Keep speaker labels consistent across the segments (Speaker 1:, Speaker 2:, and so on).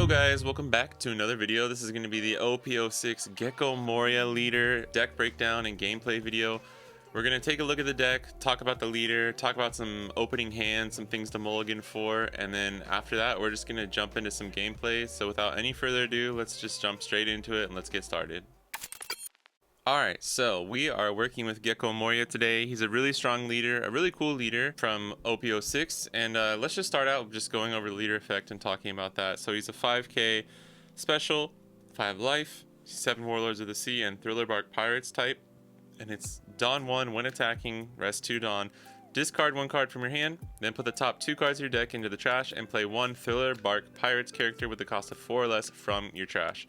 Speaker 1: Yo guys, welcome back to another video. This is going to be the OP06 Moria leader deck breakdown and gameplay video. We're going to take a look at the deck, talk about the leader, talk about some opening hands, some things to mulligan for, and then after that we're just going to jump into some gameplay. So without any further ado, let's just jump straight into it and let's get started. Alright, so we are working with Moria today. He's a really strong leader, a really cool leader from OP06, and let's just start out just going over the leader effect and talking about that. So he's a 5k special, 5 life, 7 Warlords of the Sea, and Thriller Bark Pirates type, and it's Dawn 1 when attacking, rest 2 Dawn. Discard 1 card from your hand, then put the top 2 cards of your deck into the trash and play 1 Thriller Bark Pirates character with the cost of 4 or less from your trash.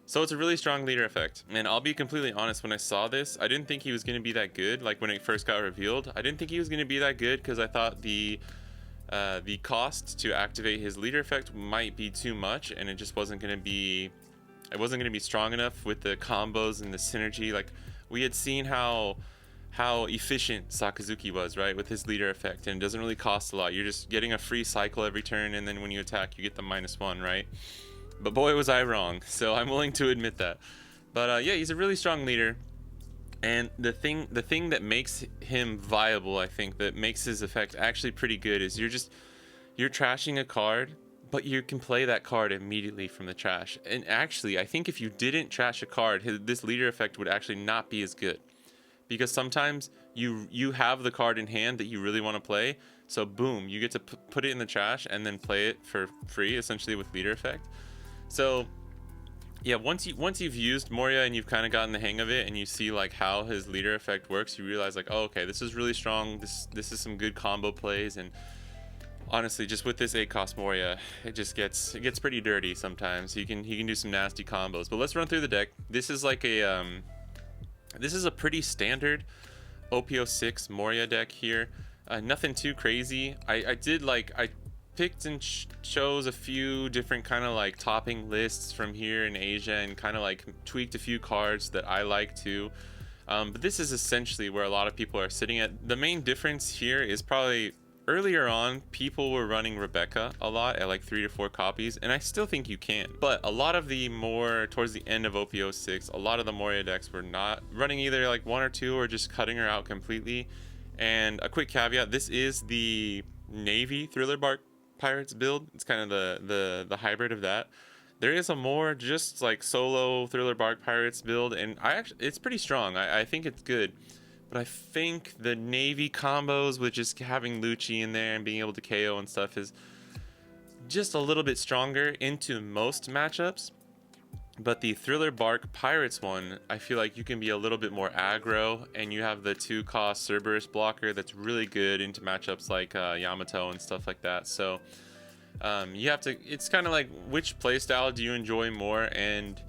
Speaker 1: So it's a really strong leader effect, and I'll be completely honest, when I saw this, I didn't think he was going to be that good. Like when it first got revealed, I didn't think he was going to be that good because I thought the cost to activate his leader effect might be too much, and it just wasn't going to be, strong enough with the combos and the synergy. Like we had seen how efficient Sakazuki was, right, with his leader effect, and it doesn't really cost a lot. You're just getting a free cycle every turn, and then when you attack, you get the -1, right? But boy, was I wrong, so I'm willing to admit that. But yeah, he's a really strong leader, and the thing that makes him viable, I think, that makes his effect actually pretty good, is you're trashing a card, but you can play that card immediately from the trash. And actually, I think if you didn't trash a card, this leader effect would actually not be as good, because sometimes you have the card in hand that you really want to play, so boom, you get to put it in the trash and then play it for free, essentially, with leader effect. So yeah, once you've used Moria and you've kind of gotten the hang of it, and you see like how his leader effect works, you realize like, oh, okay, this is really strong. This is some good combo plays. And honestly, just with this 8-cost Moria, it gets pretty dirty sometimes. He can do some nasty combos. But let's run through the deck. This is like this is a pretty standard OP06 Moria deck here. Nothing too crazy. I picked and chose a few different kind of like topping lists from here in Asia, and kind of like tweaked a few cards that I like too. But this is essentially where a lot of people are sitting at. The main difference here is probably earlier on, people were running Rebecca a lot at like 3 to 4 copies, and I still think you can. But a lot of the more towards the end of OP06, a lot of the Moria decks were not running either like 1 or 2 or just cutting her out completely. And a quick caveat, this is the Navy Thriller Bark Pirates build. It's kind of the hybrid of that. There is a more just like solo Thriller Bark Pirates build, and it's pretty strong. I think it's good, but I think the Navy combos with just having Lucci in there and being able to KO and stuff is just a little bit stronger into most matchups. But the Thriller Bark Pirates one, I feel like you can be a little bit more aggro, and you have the 2-cost Cerberus blocker that's really good into matchups like Yamato and stuff like that. So you have to, it's kind of like, which playstyle do you enjoy more? And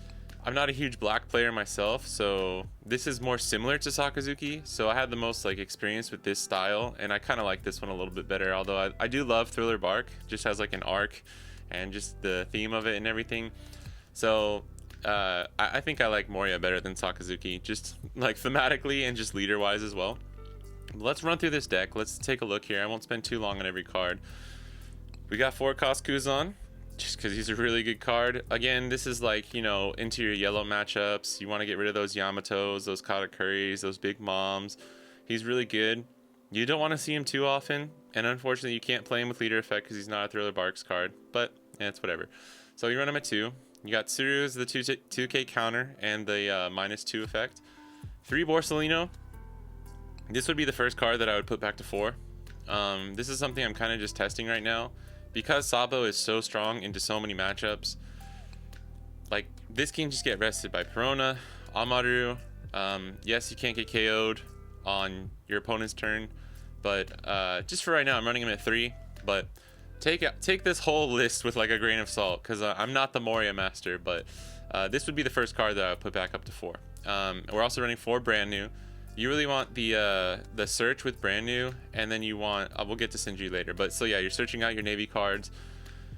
Speaker 1: I'm not a huge black player myself, so this is more similar to Sakazuki, so I had the most like experience with this style, and I kind of like this one a little bit better. Although I do love Thriller Bark, just has like an arc and just the theme of it and everything. So I think I like Moria better than Sakazuki, just like thematically and just leader wise as well. Let's run through this deck. Let's take a look here. I won't spend too long on every card. We got 4-cost Kuzan, just because he's a really good card. Again, this is like, you know, into your yellow matchups. You want to get rid of those Yamatos, those Katakuris, those big moms. He's really good. You don't want to see him too often, and unfortunately you can't play him with leader effect because he's not a Thriller Barks card, but yeah, it's whatever. So you run him at 2. You got Tsuru as the 2k counter and the -2 effect. 3 Borsellino. This would be the first card that I would put back to 4. This is something I'm kind of just testing right now. Because Sabo is so strong into so many matchups, like this can just get rested by Perona, Amaru. Yes, you can't get KO'd on your opponent's turn, but just for right now, I'm running him at 3. But take this whole list with like a grain of salt, because I'm not the Moria master, but this would be the first card that I would put back up to 4. We're also running 4 brand new. You really want the search with brand new, and then you want we'll get to Sindri later, but so yeah, you're searching out your Navy cards.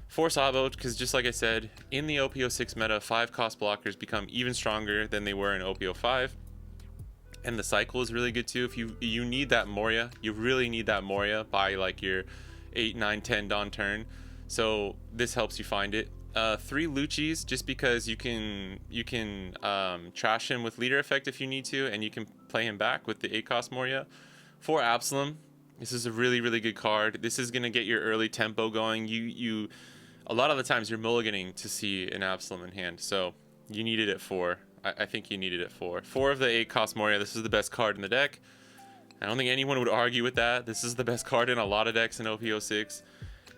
Speaker 1: 4 Sabo, because just like I said, in the OP06 meta, 5-cost blockers become even stronger than they were in OP05, and the cycle is really good too. If you need that Moria, you really need that Moria by like your 8, 9, 10 Dawn turn, so this helps you find it. 3 Luccis, just because you can trash him with leader effect if you need to, and you can play him back with the 8-cost Moria. 4 Absalom. This is a really, really good card. This is gonna get your early tempo going. You a lot of the times you're mulliganing to see an Absalom in hand, so you needed it 4. I think you needed it 4. 4 of the 8-cost Moria. This is the best card in the deck. I don't think anyone would argue with that. This is the best card in a lot of decks in OP06.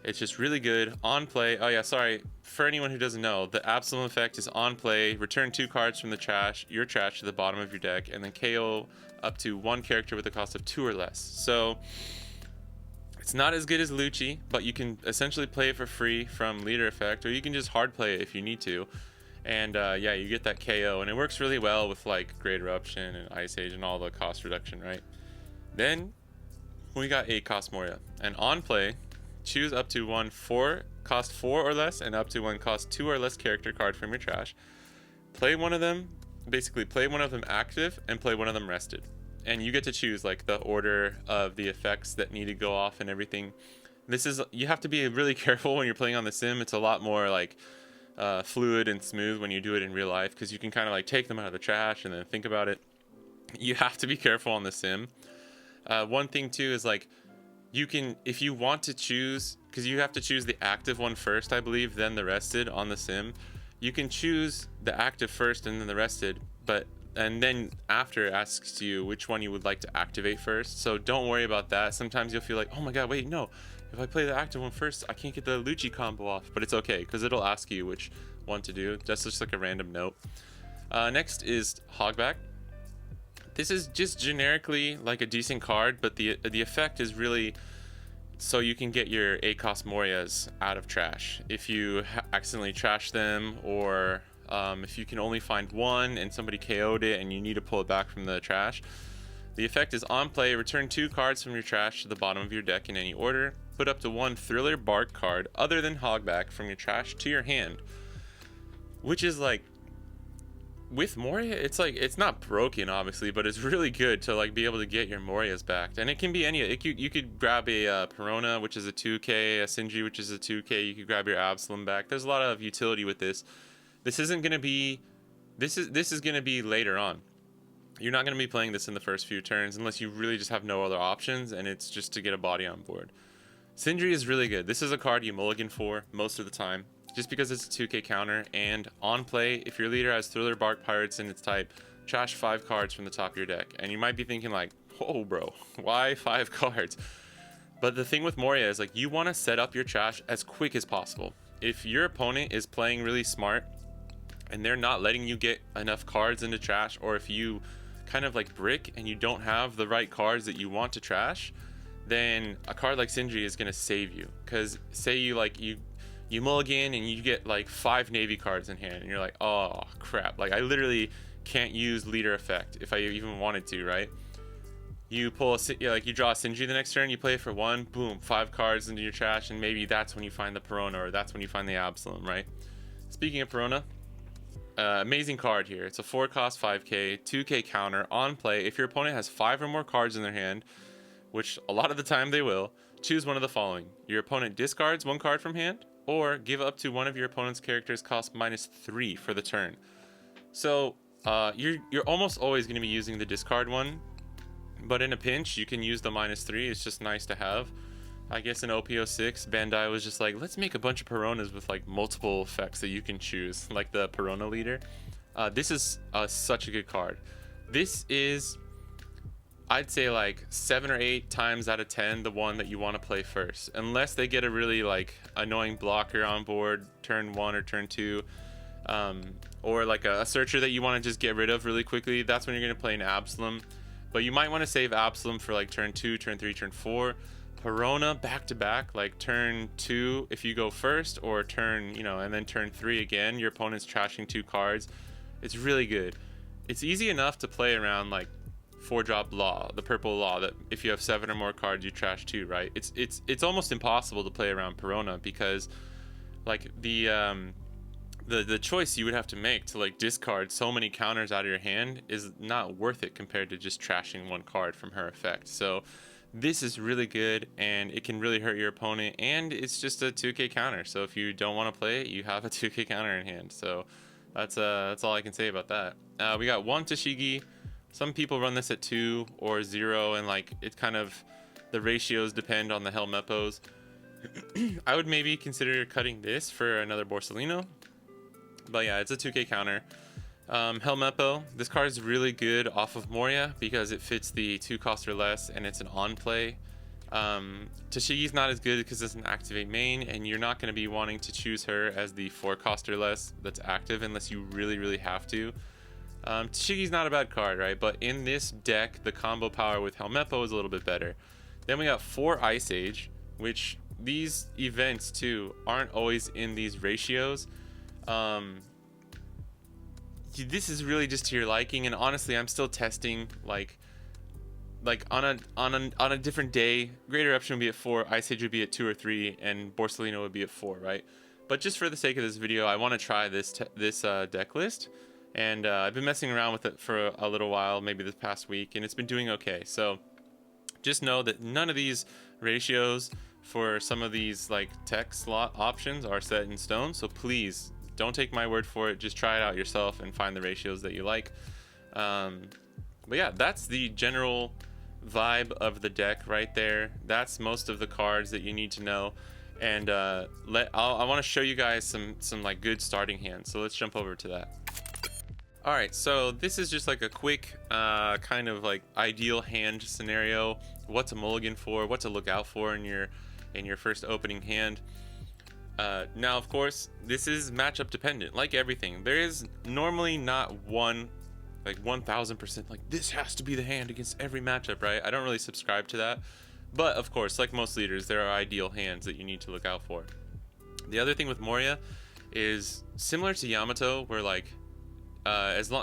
Speaker 1: It's just really good. On play, oh yeah, sorry. For anyone who doesn't know, the Absalom effect is on play. Return 2 cards from the trash, your trash, to the bottom of your deck, and then KO up to 1 character with a cost of 2 or less. So it's not as good as Lucci, but you can essentially play it for free from leader effect, or you can just hard play it if you need to. And yeah, you get that KO, and it works really well with like Great Eruption and Ice Age and all the cost reduction, right? Then we got 8-cost Moria, and on play, choose up to 1 cost 4 or less and up to 1 cost 2 or less character card from your trash. Play one of them, basically play one of them active and play one of them rested. And you get to choose like the order of the effects that need to go off and everything. This is, you have to be really careful when you're playing on the sim. It's a lot more like fluid and smooth when you do it in real life, because you can kind of like take them out of the trash and then think about it. You have to be careful on the sim. One thing too is like, you can, if you want to choose, because you have to choose the active one first, I believe, then the rested on the sim. You can choose the active first and then the rested, and then after it asks you which one you would like to activate first. So don't worry about that. Sometimes you'll feel like, oh my god, wait, no, if I play the active one first, I can't get the Lucci combo off. But it's okay, because it'll ask you which one to do. That's just like a random note. Next is Hogback. This is just generically like a decent card, but the effect is really so you can get your 8-cost Morias out of trash. If you accidentally trash them, or if you can only find one and somebody KO'd it and you need to pull it back from the trash, the effect is on play, return 2 cards from your trash to the bottom of your deck in any order. Put up to 1 Thriller Bark card other than Hogback from your trash to your hand. Which is like, with Moria, it's like, it's not broken obviously, but it's really good to like be able to get your Morias back. And it can be any, you could grab a Perona, which is a 2k, a Sindri, which is a 2k. You could grab your Absalom back. There's a lot of utility with this. This isn't going to be, this is going to be later on. You're not going to be playing this in the first few turns unless you really just have no other options, and it's just to get a body on board. Sindri is really good. This is a card you mulligan for most of the time, just because it's a 2k counter. And on play, if your leader has Thriller Bark Pirates in its type, trash 5 cards from the top of your deck. And you might be thinking like, whoa bro, why 5 cards? But the thing with Moria is like, you want to set up your trash as quick as possible. If your opponent is playing really smart and they're not letting you get enough cards into trash, or if you kind of like brick and you don't have the right cards that you want to trash, then a card like Sindri is going to save you. Because say you like, you mulligan and you get like 5 Navy cards in hand and you're like, oh crap, like I literally can't use leader effect if I even wanted to, right? You pull a, like you draw a Sindri the next turn, you play it for 1, boom, 5 cards into your trash, and maybe that's when you find the Perona, or that's when you find the Absalom, right? Speaking of Perona, amazing card here. It's a 4 cost 5k, 2k counter on play. If your opponent has 5 or more cards in their hand, which a lot of the time they will, choose one of the following. Your opponent discards 1 card from hand, or give up to one of your opponent's characters cost -3 for the turn. So you're almost always going to be using the discard one, but in a pinch you can use the -3. It's just nice to have. I guess in OP06, Bandai was just like, let's make a bunch of Peronas with like multiple effects that you can choose, like the Perona leader. This is such a good card. This is, I'd say like 7 or 8 times out of 10 the one that you want to play first, unless they get a really like annoying blocker on board turn 1 or turn 2, or like a searcher that you want to just get rid of really quickly. That's when you're going to play an Absalom, but you might want to save Absalom for like turn 2, turn 3, turn 4. Perona back to back, like turn 2 if you go first, or turn, you know, and then turn 3 again, your opponent's trashing 2 cards. It's really good. It's easy enough to play around like 4-drop law, the purple law, that if you have 7 or more cards you trash 2, right? It's almost impossible to play around Perona, because like the choice you would have to make to like discard so many counters out of your hand is not worth it compared to just trashing 1 card from her effect. So this is really good, and it can really hurt your opponent, and it's just a 2k counter. So if you don't want to play it, you have a 2k counter in hand. So that's all I can say about that. We got 1 Tashigi. Some people run this at 2 or 0, and like it kind of, the ratios depend on the Helmeppos. I would maybe consider cutting this for another Borsellino, but yeah, it's a 2k counter. Helmeppo, this card is really good off of Moria because it fits the 2 cost or less, and it's an on play. Tashigi's not as good because it's an activate main, and you're not going to be wanting to choose her as the 4 cost or less that's active unless you really have to. Tashigi's not a bad card, right? But in this deck, the combo power with Helmeppo is a little bit better. Then we got 4 Ice Age, which these events too aren't always in these ratios. This is really just to your liking, and honestly, I'm still testing. Like on a different day, Greater Eruption would be at 4, Ice Age would be at 2 or 3, and Borsellino would be at 4, right? But just for the sake of this video, I want to try this deck list, and I've been messing around with it for a little while, maybe this past week, and it's been doing okay. So just know that none of these ratios for some of these like tech slot options are set in stone, so please don't take my word for it. Just try it out yourself and find the ratios that you like. But yeah, that's the general vibe of the deck right there. That's most of the cards that you need to know. And I want to show you guys some like good starting hands. So let's jump over to that. All right, so this is just like a quick kind of like ideal hand scenario. What to mulligan for, what to look out for in your first opening hand. Now, of course, this is matchup dependent, like everything. There is normally not one, like 1000%, like this has to be the hand against every matchup, right? I don't really subscribe to that. But of course, like most leaders, there are ideal hands that you need to look out for. The other thing with Moria is similar to Yamato, where like,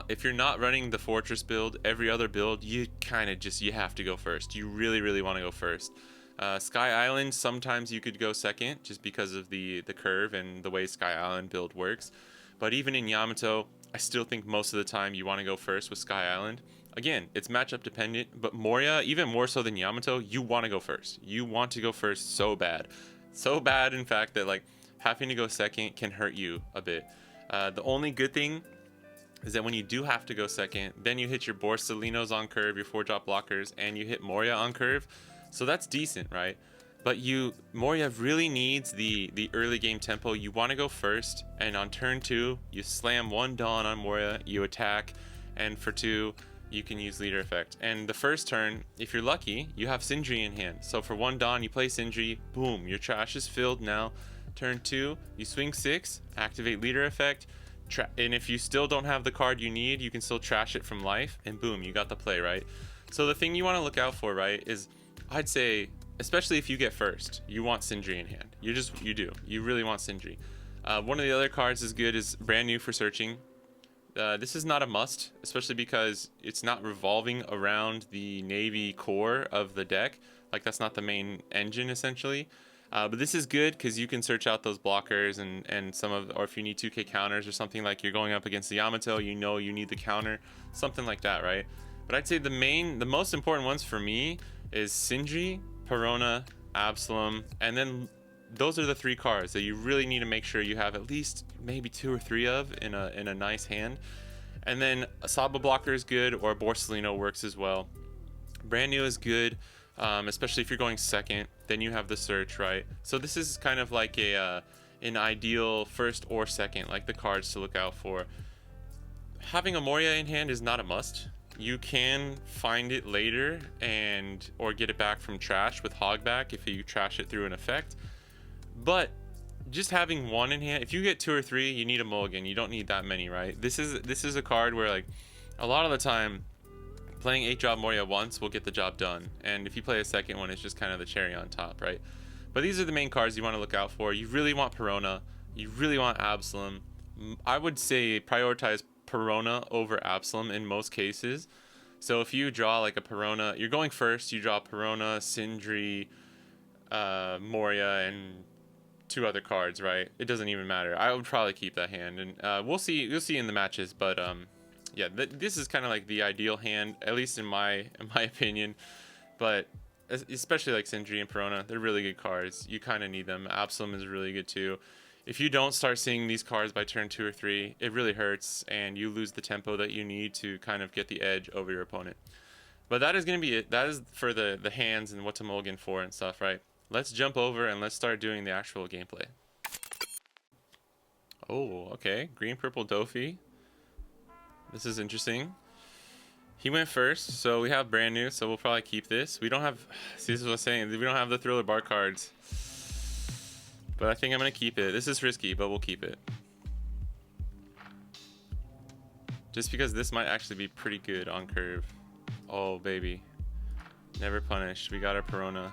Speaker 1: if you're not running the fortress build, every other build, you kind of just, you have to go first. You really want to go first. Sky Island, sometimes you could go second just because of the curve and the way Sky Island build works. But even in Yamato, I still think most of the time you want to go first with Sky Island. Again, it's matchup dependent, but Moria, even more so than Yamato, you want to go first. You want to go first so bad. So bad, in fact, that like having to go second can hurt you a bit. The only good thing is that when you do have to go second, then you hit your Borsellinos on curve, your 4-drop blockers, and you hit Moria on curve. So that's decent, right? But Moria really needs the early game tempo. You want to go first, and on turn 2, you slam 1 Dawn on Moria, you attack, and for 2, you can use leader effect. And the first turn, if you're lucky, you have Sindri in hand. So for 1 Dawn, you play Sindri, boom, your trash is filled now. Turn 2, you swing 6, activate leader effect, and if you still don't have the card you need, you can still trash it from life, and boom, you got the play, right? So the thing you want to look out for, right, is I'd say, especially if you get first, you want Sindri in hand. You do. You really want Sindri. One of the other cards is good, is brand new for searching. This is not a must, especially because it's not revolving around the Navy core of the deck. Like, that's not the main engine, essentially. But this is good because you can search out those blockers and or if you need 2k counters or something, like you're going up against the Yamato, you know you need the counter, something like that, right? But I'd say the most important ones for me is Sindri, Perona, Absalom, and then those are the 3 cards that you really need to make sure you have at least maybe 2 or 3 of in a nice hand. And then a Saba blocker is good, or Borsellino works as well. Brand new is good, especially if you're going second. Then you have the search, right? So this is kind of like an ideal first or second, like the cards to look out for. Having a Moria in hand is not a must. You can find it later or get it back from trash with Hogback if you trash it through an effect. But just having 1 in hand, if you get 2 or 3, you need a mulligan. You don't need that many, right? This is a card where like a lot of the time playing 8-drop Moria once will get the job done, and if you play a second one, it's just kind of the cherry on top, right? But these are the main cards you want to look out for. You really want Perona, you really want Absalom. I would say prioritize Perona over Absalom in most cases. So if you draw like a Perona, you're going first, you draw Perona, Sindri, Moria, and 2 other cards, right? It doesn't even matter. I would probably keep that hand, and we'll see in the matches. But yeah, this is kind of like the ideal hand, at least in my opinion. But especially like Sindri and Perona. They're really good cards. You kind of need them. Absalom is really good too. If you don't start seeing these cards by turn 2 or 3, it really hurts, and you lose the tempo that you need to kind of get the edge over your opponent. But that is going to be it. That is for the hands and what to mulligan for and stuff, right? Let's jump over and let's start doing the actual gameplay. Oh, okay. Green-purple Doffy. This is interesting. He went first, so we have brand new, so we'll probably keep this. We don't have... See, this is what I'm saying. We don't have the Thriller Bar cards. But I think I'm going to keep it. This is risky, but we'll keep it. Just because this might actually be pretty good on curve. Oh, baby. Never punished. We got our Perona.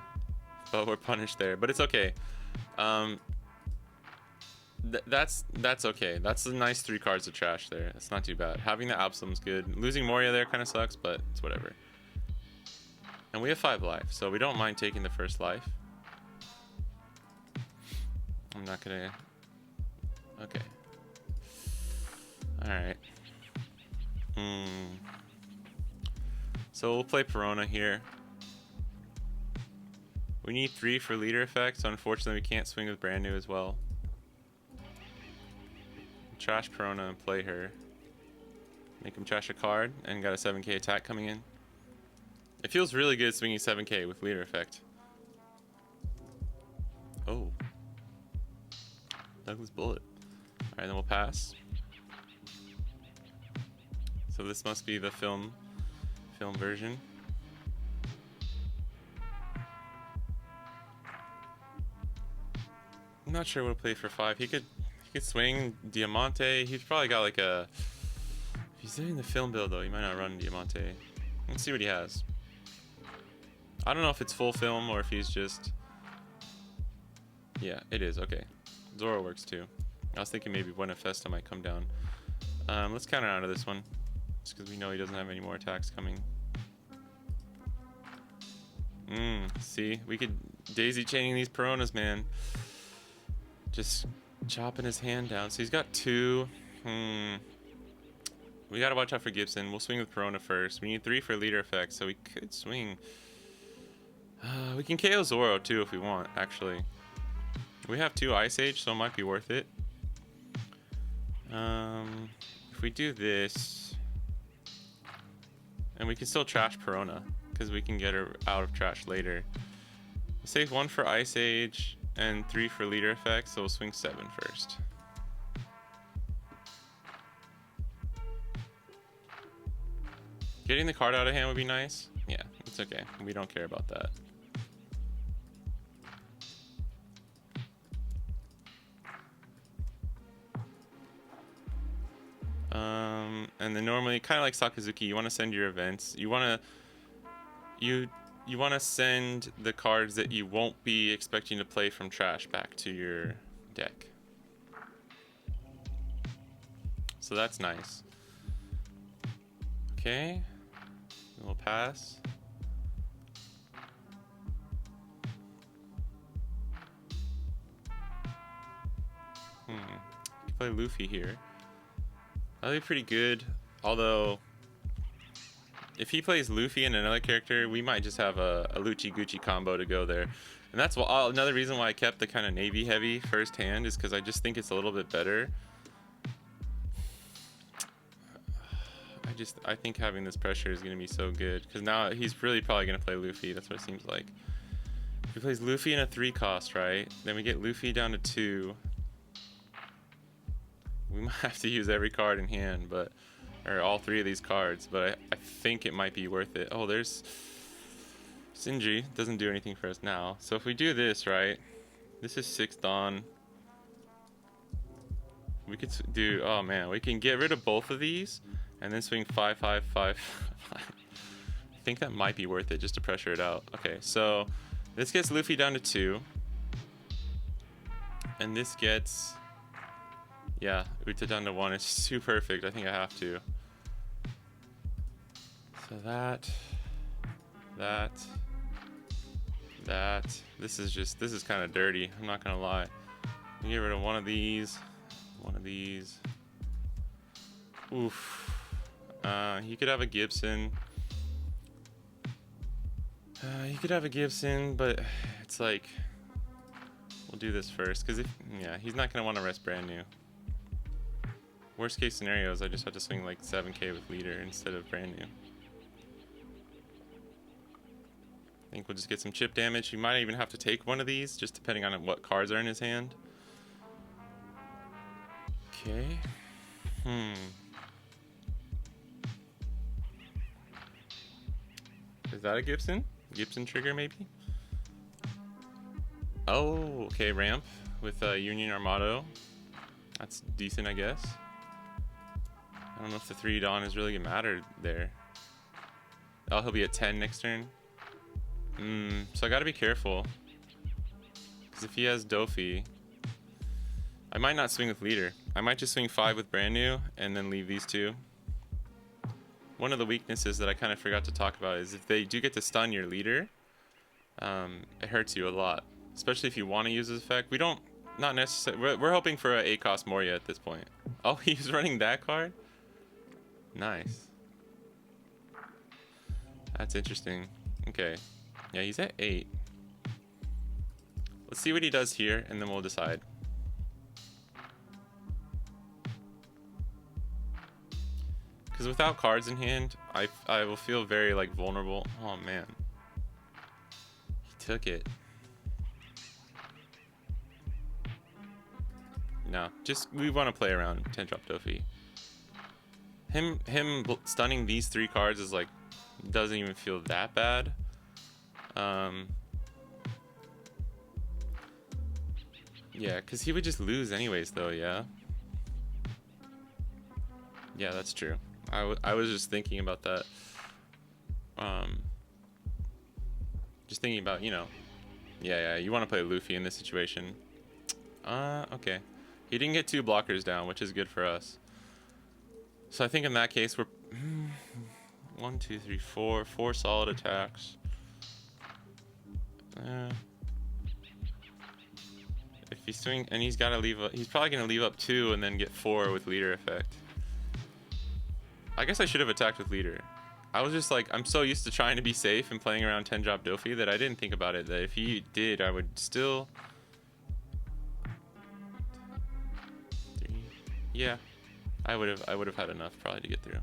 Speaker 1: But we're punished there. But it's okay. That's okay. That's a nice 3 cards of trash there. It's not too bad. Having the Absalom's good. Losing Moria there kind of sucks, but it's whatever. And we have 5 life, so we don't mind taking the first life. I'm not gonna... Okay. Alright. So we'll play Perona here. We need 3 for leader effect, so unfortunately we can't swing with brand new as well. Trash Perona and play her. Make him trash a card and got a 7k attack coming in. It feels really good swinging 7k with leader effect. Oh. Douglas Bullet. Alright, then we'll pass. So this must be the film version. I'm not sure what to play for 5. He could swing Diamante. He's probably got like a... If he's doing the film build though, he might not run Diamante. Let's see what he has. I don't know if it's full film or if he's just... Yeah, it is. Okay. Zoro works too. I was thinking maybe Buena Festa might come down. Let's counter out of this one. Just because we know he doesn't have any more attacks coming. See? We could daisy chaining these Peronas, man. Just chopping his hand down. So he's got 2. We gotta watch out for Gibson. We'll swing with Perona first. We need 3 for leader effect, so we could swing. We can KO Zoro too if we want, actually. We have 2 Ice Age, so it might be worth it. If we do this, and we can still trash Perona, because we can get her out of trash later. We'll save 1 for Ice Age and 3 for leader effect, so we'll swing 7 first. Getting the card out of hand would be nice. Yeah, it's okay. We don't care about that. And then normally, kind of like Sakazuki, you want to send your events. You want to send the cards that you won't be expecting to play from trash back to your deck. So that's nice. Okay, we'll pass. Can play Luffy here. That'll be pretty good. Although, if he plays Luffy and another character, we might just have a Lucci Gucci combo to go there. And that's another reason why I kept the kind of Navy heavy first hand, is because I just think it's a little bit better. I think having this pressure is going to be so good, because now he's really probably going to play Luffy. That's what it seems like. If he plays Luffy in a 3 cost, right? Then we get Luffy down to 2. We might have to use every card in hand, or all 3 of these cards, but I think it might be worth it. Oh, there's Sindri. Doesn't do anything for us now. So if we do this, right? This is 6 Dawn. We could do, oh man, we can get rid of both of these and then swing 5, 5, 5, 5. I think that might be worth it just to pressure it out. Okay, so this gets Luffy down to 2. And this gets... Yeah, Uta down to 1. It's too perfect. I think I have to. So that. This is kind of dirty. I'm not gonna lie. Get rid of one of these. Oof. He could have a Gibson. You could have a Gibson, but it's like, we'll do this first, because yeah, he's not going to want to rest brand new. Worst case scenario is I just have to swing like 7k with leader instead of brand new. I think we'll just get some chip damage. He might even have to take one of these, just depending on what cards are in his hand. Okay. Is that a Gibson? Gibson trigger, maybe? Oh, okay, ramp with Union Yamato. That's decent, I guess. I don't know if the 3 Dawn is really gonna matter there. Oh, he'll be at 10 next turn. So I gotta be careful. Because if he has Doffy, I might not swing with leader. I might just swing 5 with brand new and then leave these 2. One of the weaknesses that I kind of forgot to talk about is if they do get to stun your leader, it hurts you a lot. Especially if you want to use this effect. Not necessarily. We're hoping for a 8-cost Moria at this point. Oh, he's running that card? Nice. That's interesting. Okay. Yeah, he's at 8. Let's see what he does here, and then we'll decide. Because without cards in hand, I will feel very like vulnerable. Oh man. He took it. No, just we want to play around 10 drop Doffy. Him stunning these 3 cards is like doesn't even feel that bad. Yeah, because he would just lose anyways though, yeah. Yeah, that's true. I was just thinking about that. Just thinking about, you know. Yeah, you want to play Luffy in this situation. Okay. He didn't get 2 blockers down, which is good for us. So I think in that case we're 1, 2, 3, 4 solid attacks. If he's swing and he's got to leave he's probably gonna leave up 2 and then get 4 with leader effect. I guess I should have attacked with leader. I was just like, I'm so used to trying to be safe and playing around 10 drop Doffy that I didn't think about it, that if he did, I would still... 3. Yeah, I would have had enough probably to get through.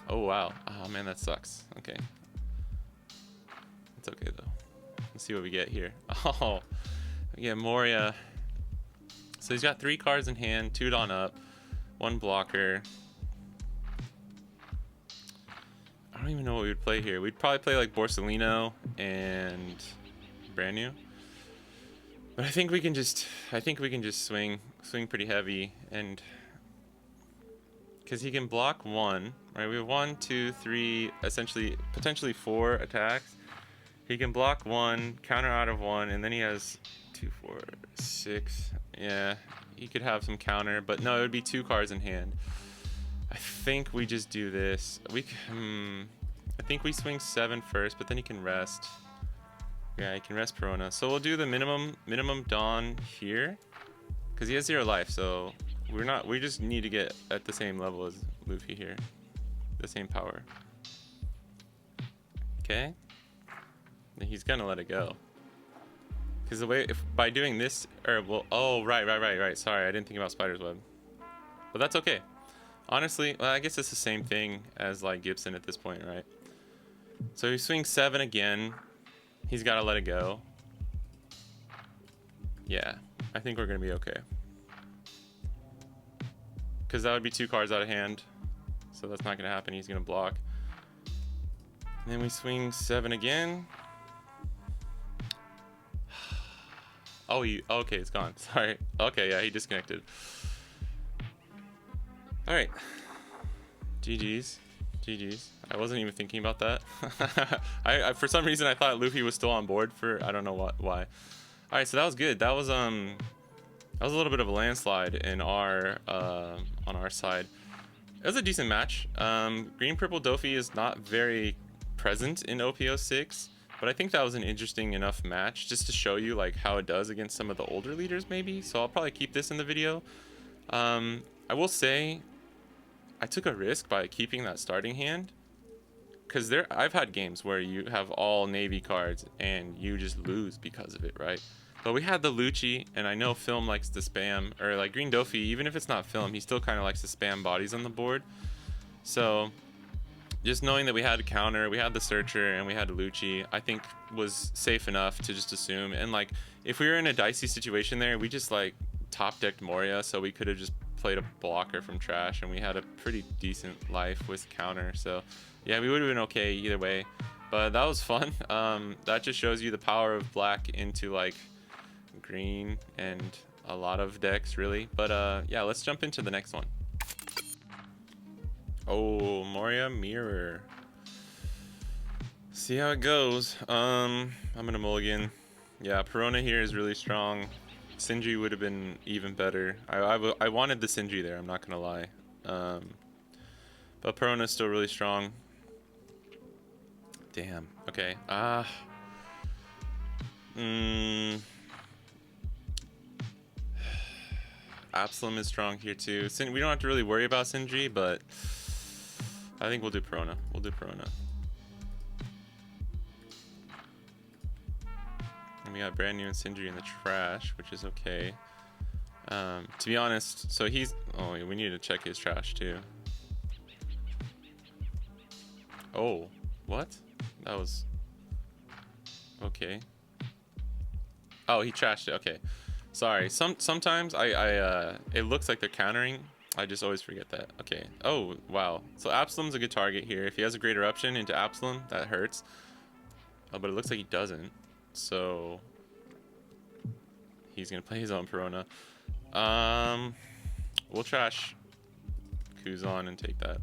Speaker 1: Oh wow. Oh man, that sucks. Okay. It's okay though. Let's see what we get here. Oh, we get Moria. So he's got 3 cards in hand, 2 Dawn up, 1 blocker. I don't even know what we would play here. We'd probably play like Borsellino and brand new. But I think we can just swing pretty heavy, and because he can block 1, right? We have 1, 2, 3, essentially potentially 4 attacks. He can block 1, counter out of 1, and then he has 2, 4, 6. Yeah, he could have some counter, but no, it would be 2 cards in hand. I think we just do this. I think we swing 7 first, but then he can rest. Yeah, he can rest Perona. So we'll do the minimum Dawn here, because he has 0 life. So we just need to get at the same level as Luffy here, the same power. Okay. Then he's gonna let it go. Because the way by doing this, or well, oh right. Sorry, I didn't think about Spider's Web. But that's okay. Honestly, well, I guess it's the same thing as like Gibson at this point, right? So he swings 7 again. He's got to let it go. Yeah, I think we're going to be okay. Because that would be 2 cards out of hand. So that's not going to happen. He's going to block. And then we swing 7 again. Oh, okay, it's gone. Sorry. Okay, yeah, he disconnected. All right. GG's. I wasn't even thinking about that. I for some reason I thought Luffy was still on board for I don't know why. All right, so that was good. That was a little bit of a landslide in our on our side. It was a decent match. Green Purple Doffy is not very present in OP06, but I think that was an interesting enough match just to show you like how it does against some of the older leaders maybe. So I'll probably keep this in the video. I will say I took a risk by keeping that starting hand, because I've had games where you have all navy cards and you just lose because of it, right? But we had the Lucci, and I know Film likes to spam, or like Green Doffy, even if it's not Film, he still kind of likes to spam bodies on the board. So just knowing that we had a counter, we had the Searcher, and we had a Lucci, I think was safe enough to just assume. And like, if we were in a dicey situation there, we just like top decked Moria, so we could have just played a blocker from trash, and we had a pretty decent life with counter. So yeah, we would have been okay either way. But that was fun. That just shows you the power of black into like green and a lot of decks, really. But yeah, let's jump into the next one. Oh, Moria Mirror. See how it goes. I'm gonna mulligan. Yeah, Perona here is really strong. Sindri would have been even better. I wanted the Sindri there, I'm not gonna lie. But Perona is still really strong. Damn. Okay. Absalom is strong here too. We don't have to really worry about Sindri, but I think we'll do Perona. We'll do Perona. And we got brand new and Sindri in the trash, which is okay. To be honest, so he's... Oh, we need to check his trash too. Oh, what? That was... Okay. Oh, he trashed it. Okay. Sorry. Sometimes it looks like they're countering. I just always forget that. Okay. Oh, wow. So Absalom's a good target here. If he has a great eruption into Absalom, that hurts. Oh, but it looks like he doesn't. So he's gonna play his own Perona. We'll trash Kuzan and take that.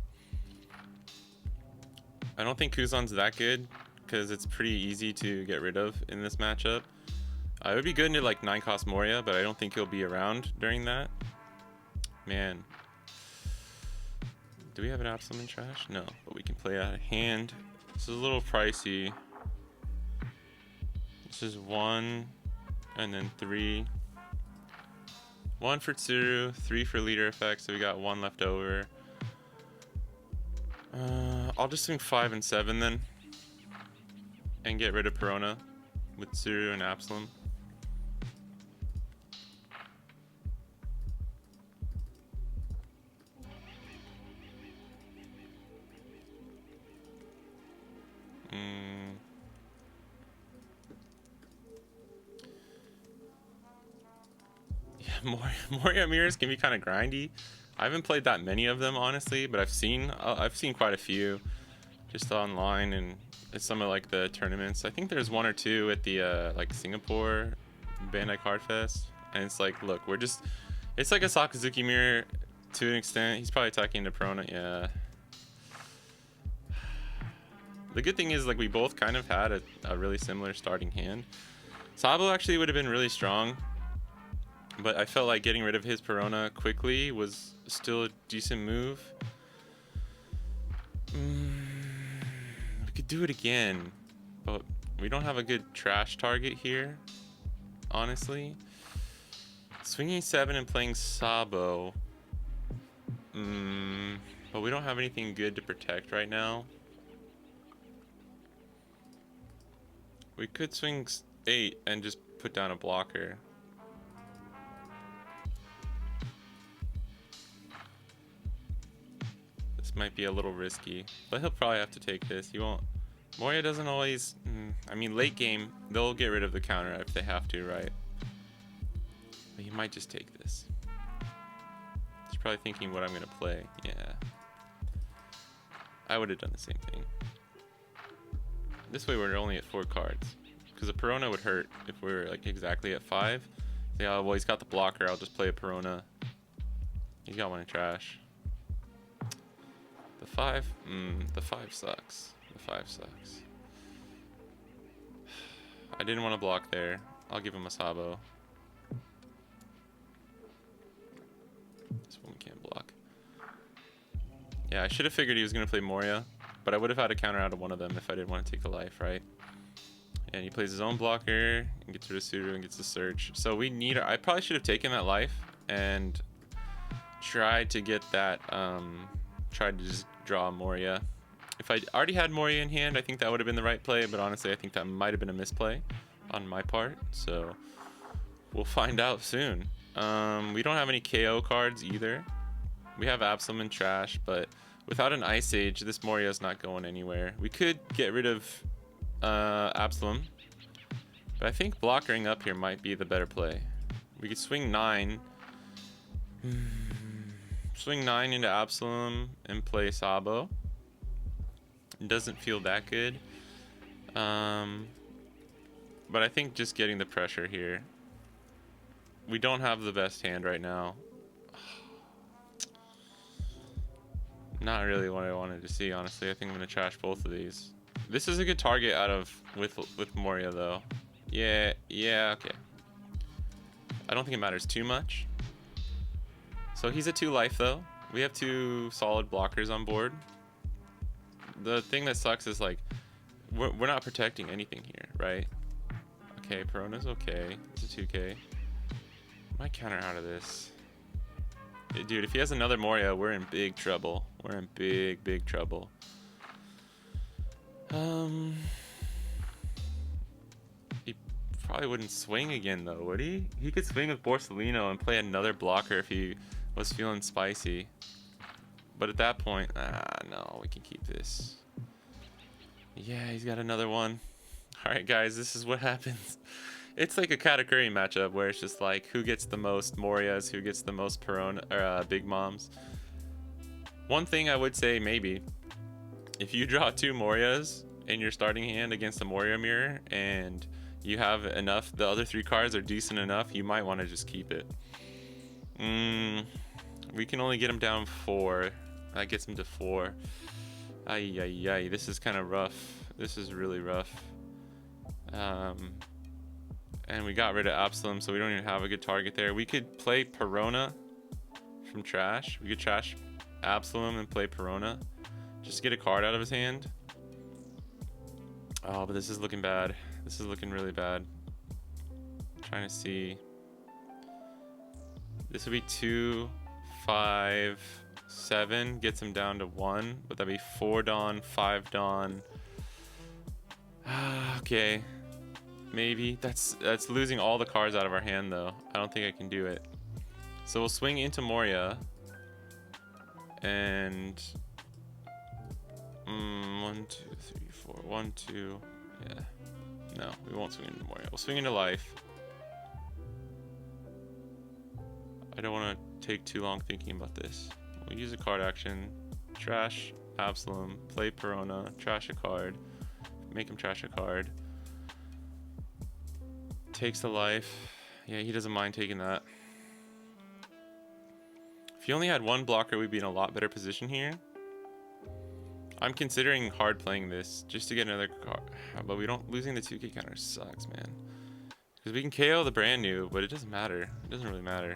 Speaker 1: I don't think Kuzan's that good because it's pretty easy to get rid of in this matchup. It would be good into like 9-cost Moria, but I don't think he'll be around during that. Man. Do we have an Absalom in trash? No, but we can play out of hand. This is a little pricey. This is 1 and then 3. 1 for Tsuru, 3 for leader effect, so we got 1 left over. I'll just swing 5 and 7 then. And get rid of Perona with Tsuru and Absalom. Yeah, Moria Mirrors can be kind of grindy. I haven't played that many of them, honestly, but I've seen quite a few just online and at some of like the tournaments. I think there's 1 or 2 at the like Singapore Bandai Card Fest, and it's like, look, it's like a Sakazuki mirror to an extent. He's probably attacking into Perona. Yeah. The good thing is, like, we both kind of had a really similar starting hand. Sabo actually would have been really strong, but I felt like getting rid of his Perona quickly was still a decent move. We could do it again, but we don't have a good trash target here, honestly. Swinging 7 and playing Sabo. But we don't have anything good to protect right now. We could swing 8 and just put down a blocker. This might be a little risky, but he'll probably have to take this. He won't. Moria doesn't always... I mean, late game, they'll get rid of the counter if they have to, right? But he might just take this. He's probably thinking what I'm going to play. Yeah. I would have done the same thing. This way we're only at 4 cards. Because a Perona would hurt if we were like exactly at 5. Say, oh, well, he's got the blocker. I'll just play a Perona. He's got 1 in trash. The 5? The 5 sucks. The 5 sucks. I didn't want to block there. I'll give him a Sabo. This one can't block. Yeah, I should have figured he was going to play Moria. But I would have had a counter out of one of them if I didn't want to take the life, right? And he plays his own blocker and gets rid of Suru and gets the search. So we need... I probably should have taken that life and tried to get that... tried to just draw Moria If I already had Moria in hand, I think that would have been the right play, but honestly, I think that might have been a misplay on my part, so we'll find out soon. We don't have any KO cards either. We have Absalom and Trash, but without an Ice Age, this Moria is not going anywhere. We could get rid of Absalom, but I think blockering up here might be the better play. We could swing 9. Swing 9 into Absalom and play Sabo. It doesn't feel that good. But I think just getting the pressure here. We don't have the best hand right now. Not really what I wanted to see, honestly. I think I'm gonna trash both of these. This is a good target out of with Moria though. Yeah, okay. I don't think it matters too much. So he's at 2 life though. We have 2 solid blockers on board. The thing that sucks is like we're not protecting anything here, right? Okay, Perona's okay. It's a 2K. Might counter out of this. Dude, if he has another Moria, we're in big trouble. We're in big trouble. He probably wouldn't swing again though, would he? He could swing with Borsellino and play another blocker if he was feeling spicy. But at that point, no, we can keep this. Yeah, he's got another one. Alright guys, this is what happens. It's like a Katakuri matchup where it's just like who gets the most Morias, who gets the most Perona or Big Moms. One thing I would say, maybe if you draw 2 Morias in your starting hand against the Moria Mirror and you have enough, the other 3 cards are decent enough, you might want to just keep it. We can only get him down 4. That gets him to 4. Ay, this is kind of rough. This is really rough. And we got rid of Absalom, so we don't even have a good target there. We could play Perona from trash. We could trash Absalom and play Perona. Just get a card out of his hand. Oh, but this is looking bad. This is looking really bad. I'm trying to see. This would be 2, 5, 7. Gets him down to 1. But that'd be 4 Dawn, 5 Dawn. Okay. Maybe. That's losing all the cards out of our hand, though. I don't think I can do it. So we'll swing into Moria. And... 1, 2, 3, 4. 1, 2. Yeah. No, we won't swing into Moria. We'll swing into life. I don't want to take too long thinking about this. We'll use a card action. Trash Absalom. Play Perona. Trash a card. Make him trash a card. Takes the life. Yeah, he doesn't mind taking that. If he only had 1 blocker, we'd be in a lot better position here. I'm considering hard playing this just to get another card. But we don't... Losing the 2K counter sucks, man. Because we can KO the brand new, but it doesn't matter. It doesn't really matter.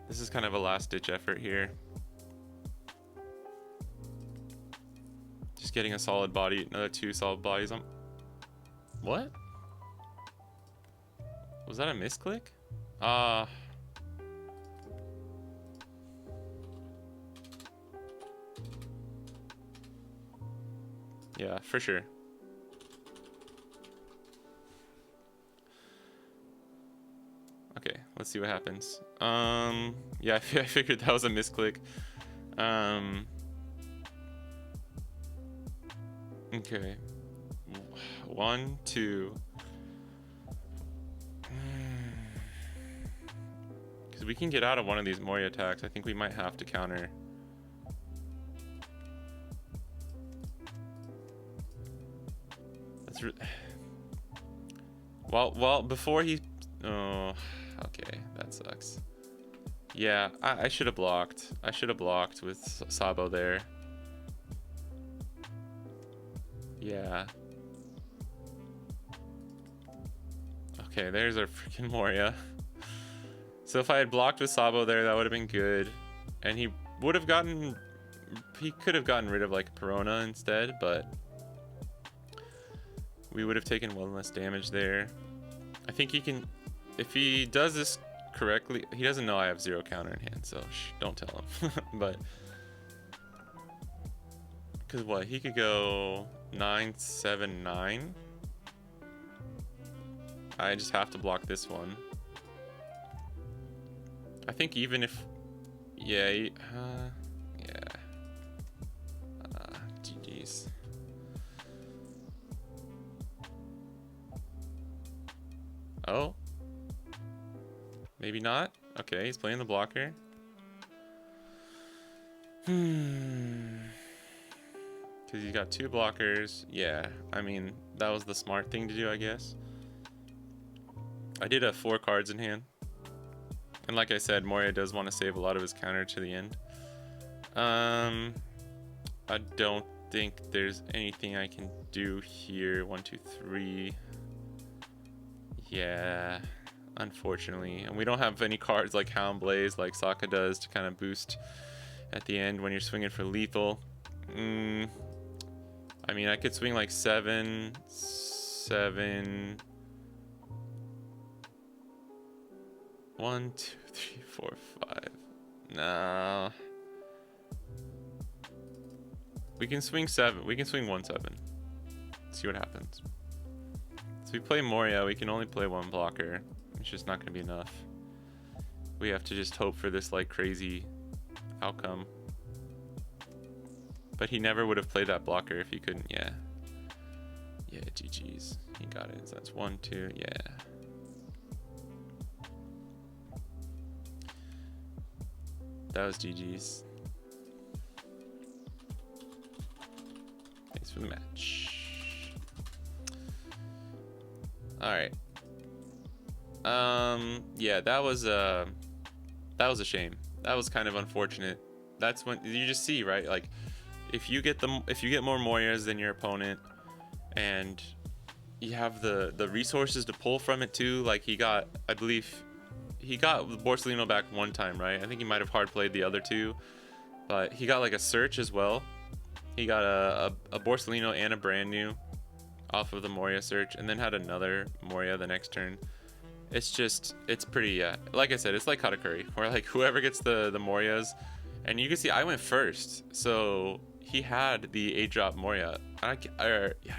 Speaker 1: This is kind of a last-ditch effort here. Just getting a solid body, another 2 solid bodies. What? Was that a misclick? Yeah, for sure. Okay, let's see what happens. Yeah, I figured that was a misclick. Okay. 1, 2. Because we can get out of one of these Moria attacks. I think we might have to counter. That's well, before he... Oh, okay, that sucks. Yeah, I should have blocked. I should have blocked with Sabo there. Yeah. Okay, there's our freaking Moria. So if I had blocked with Sabo there, that would have been good. And he would have gotten... He could have gotten rid of like Perona instead, but... We would have taken one less damage there. I think he can... If he does this correctly, he doesn't know I have 0 counter in hand, so don't tell him. But because what, he could go 9-7-9. I just have to block this one. I think even if, yeah, GG's. Oh, maybe not. Okay, he's playing the blocker. Because he's got 2 blockers. Yeah, I mean, that was the smart thing to do, I guess. I did have 4 cards in hand. And like I said, Moria does want to save a lot of his counter to the end. I don't think there's anything I can do here. 1, 2, 3. Yeah, unfortunately. And we don't have any cards like Hound Blaze like Sokka does to kind of boost at the end when you're swinging for lethal. I mean, I could swing like 7, 7. 1, 2, 3, 4, 5. No. We can swing 7. We can swing 1, 7. See what happens. So we play Moria. We can only play 1 blocker. It's just not going to be enough. We have to just hope for this like crazy outcome. But he never would have played that blocker if he couldn't. Yeah. Yeah, GG's. He got it. So that's 1, 2. Yeah. That was GG's. Thanks for the match. Alright. Yeah, that was a shame. That was kind of unfortunate. That's when you just see, right? Like if you get more Morias than your opponent and you have the resources to pull from it too, like he got, I believe he got Borsalino back 1 time, right? I think he might have hard played the other 2, but he got like a search as well. He got a Borsalino and a brand new off of the Moria search, and then had another Moria the next turn. It's pretty, yeah. Like I said, it's like Katakuri, where like whoever gets the Morias, and you can see I went first, so he had the 8-drop Moria. I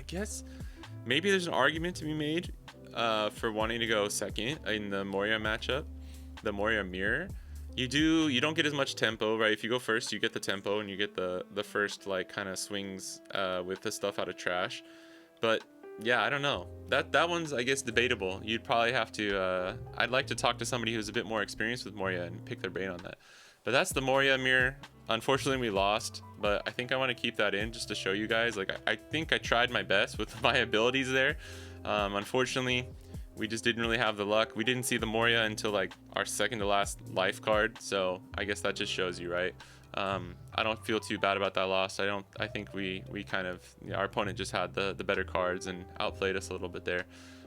Speaker 1: guess maybe there's an argument to be made for wanting to go second in the Moria matchup, the Moria Mirror. You don't get as much tempo, right? If you go first, you get the tempo and you get the first like kind of swings with the stuff out of trash. But yeah, I don't know. That one's, I guess, debatable. You'd probably have to I'd like to talk to somebody who's a bit more experienced with Moria and pick their brain on that. But that's the Moria Mirror. Unfortunately, we lost, but I think I want to keep that in just to show you guys. Like I think I tried my best with my abilities there. Unfortunately, we just didn't really have the luck. We didn't see the Moria until like our second to last life card, so I guess that just shows you, right? I don't feel too bad about that loss. I think we kind of, our opponent just had the better cards and outplayed us a little bit there.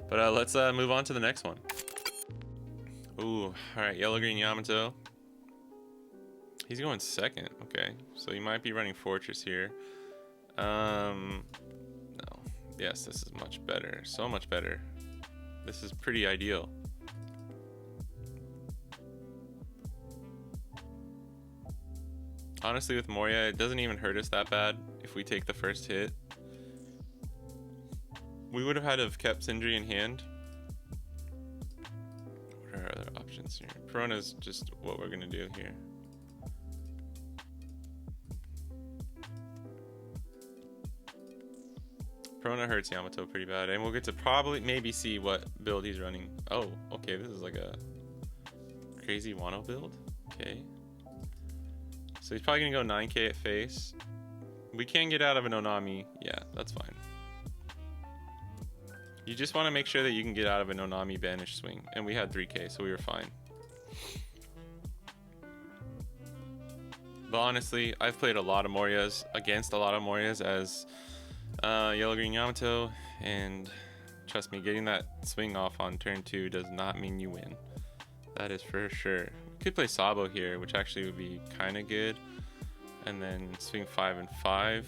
Speaker 1: But let's move on to the next one. Ooh, all right, yellow green Yamato. He's going second. Okay, so he might be running Fortress here. No, yes, this is much better. So much better. This is pretty ideal. Honestly, with Moria, it doesn't even hurt us that bad if we take the first hit. We would have had to have kept Sindri in hand. What are our other options here? Piranha's just what we're gonna do here. Piranha hurts Yamato pretty bad, and we'll get to probably maybe see what build he's running. Oh, okay, this is like a crazy Wano build. Okay. So he's probably gonna go 9k at face. We can get out of an Onami. Yeah, that's fine. You just want to make sure that you can get out of an Onami banish swing. And we had 3k, so we were fine. But honestly, I've played a lot of Morias, against a lot of Morias as yellow green Yamato, and trust me, getting that swing off on turn 2 does not mean you win. That is for sure. We could play Sabo here, which actually would be kind of good, and then swing 5 and 5.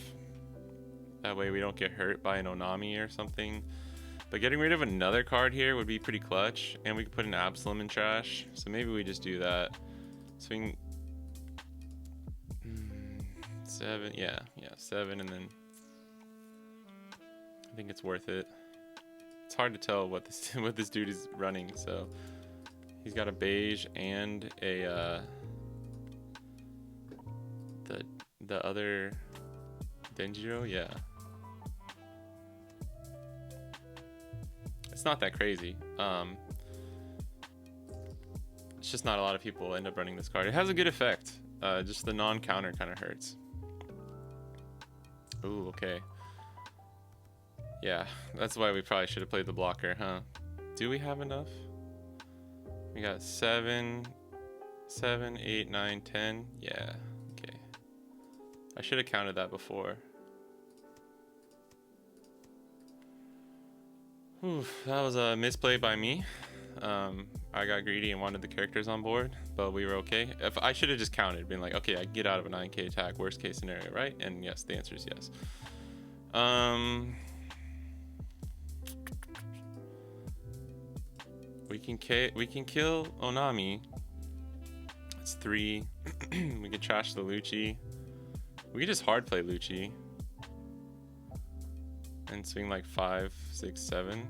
Speaker 1: That way we don't get hurt by an Onami or something. But getting rid of another card here would be pretty clutch, and we could put an Absalom in trash. So maybe we just do that. Swing 7, yeah, 7, and then I think it's worth it. It's hard to tell what this what this dude is running. So he's got a beige and a the other Denjiro, yeah. It's not that crazy. It's just not a lot of people end up running this card. It has a good effect. Just the non-counter kind of hurts. Ooh, okay. Yeah, that's why we probably should have played the blocker, huh? Do we have enough? We got 7, 8, 9, 10. Yeah, okay. I should have counted that before. Whew, that was a misplay by me. I got greedy and wanted the characters on board, but we were okay. If I should have just counted, been like, okay, I get out of a 9k attack, worst case scenario, right? And yes, the answer is yes. We can kill Onami. It's 3. We could trash the Lucci. We could just hard play Lucci and swing like 5, 6, 7.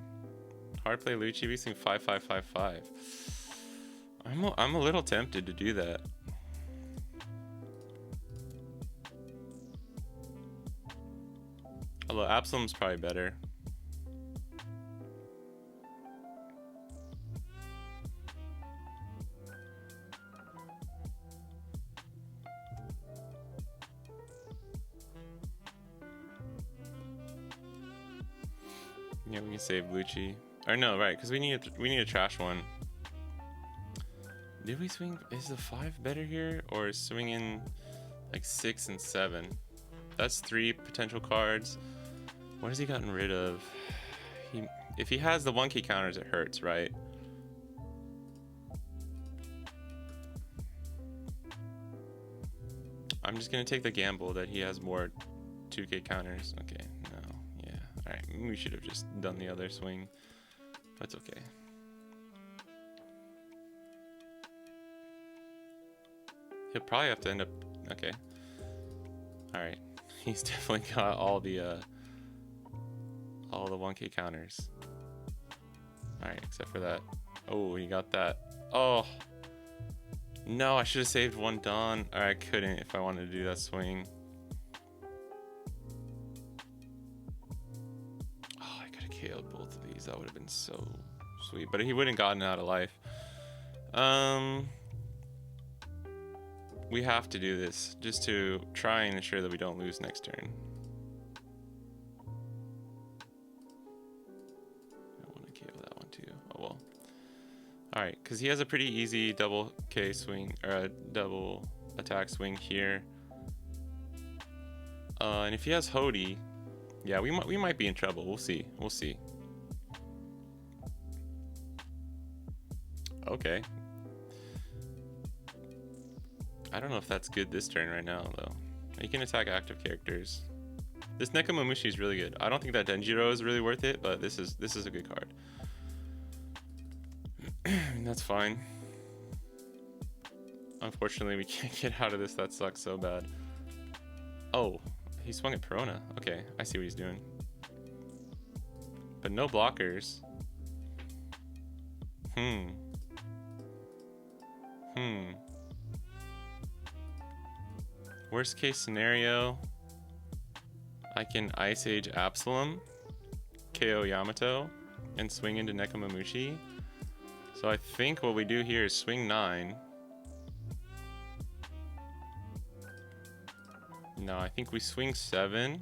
Speaker 1: Hard play Lucci, we swing 5, 5, 5, 5. I'm a little tempted to do that. Although Absalom's probably better. Yeah, we can save Lucci. Or no, right? Because we need a trash one. Did we swing? Is the 5 better here, or is swinging like 6 and 7? That's 3 potential cards. What has he gotten rid of? If he has the 1k counters, it hurts, right? I'm just gonna take the gamble that he has more 2k counters. Okay, no, yeah, all right. We should have just done the other swing. That's okay. He'll probably have to end up. Okay. All right. He's definitely got all the 1k counters. All right, except for that. Oh, he got that. Oh. No, I should have saved one Dawn. Or I couldn't if I wanted to do that swing. Oh, I could have KO'd both of these. That would have been so sweet. But he wouldn't gotten out of life. We have to do this just to try and ensure that we don't lose next turn. I want to KO that one too. Oh well. Alright, because he has a pretty easy double K swing, or a double attack swing here. And if he has Hody, yeah, we might be in trouble. We'll see. We'll see. Okay. I don't know if that's good this turn right now, though. You can attack active characters. This Nekomamushi is really good. I don't think that Denjiro is really worth it, but this is a good card. That's fine. Unfortunately, we can't get out of this. That sucks so bad. Oh, he swung at Perona. Okay, I see what he's doing. But no blockers. Worst case scenario, I can Ice Age Absalom, KO Yamato, and swing into Nekomamushi. So I think what we do here is swing 9. No, I think we swing 7.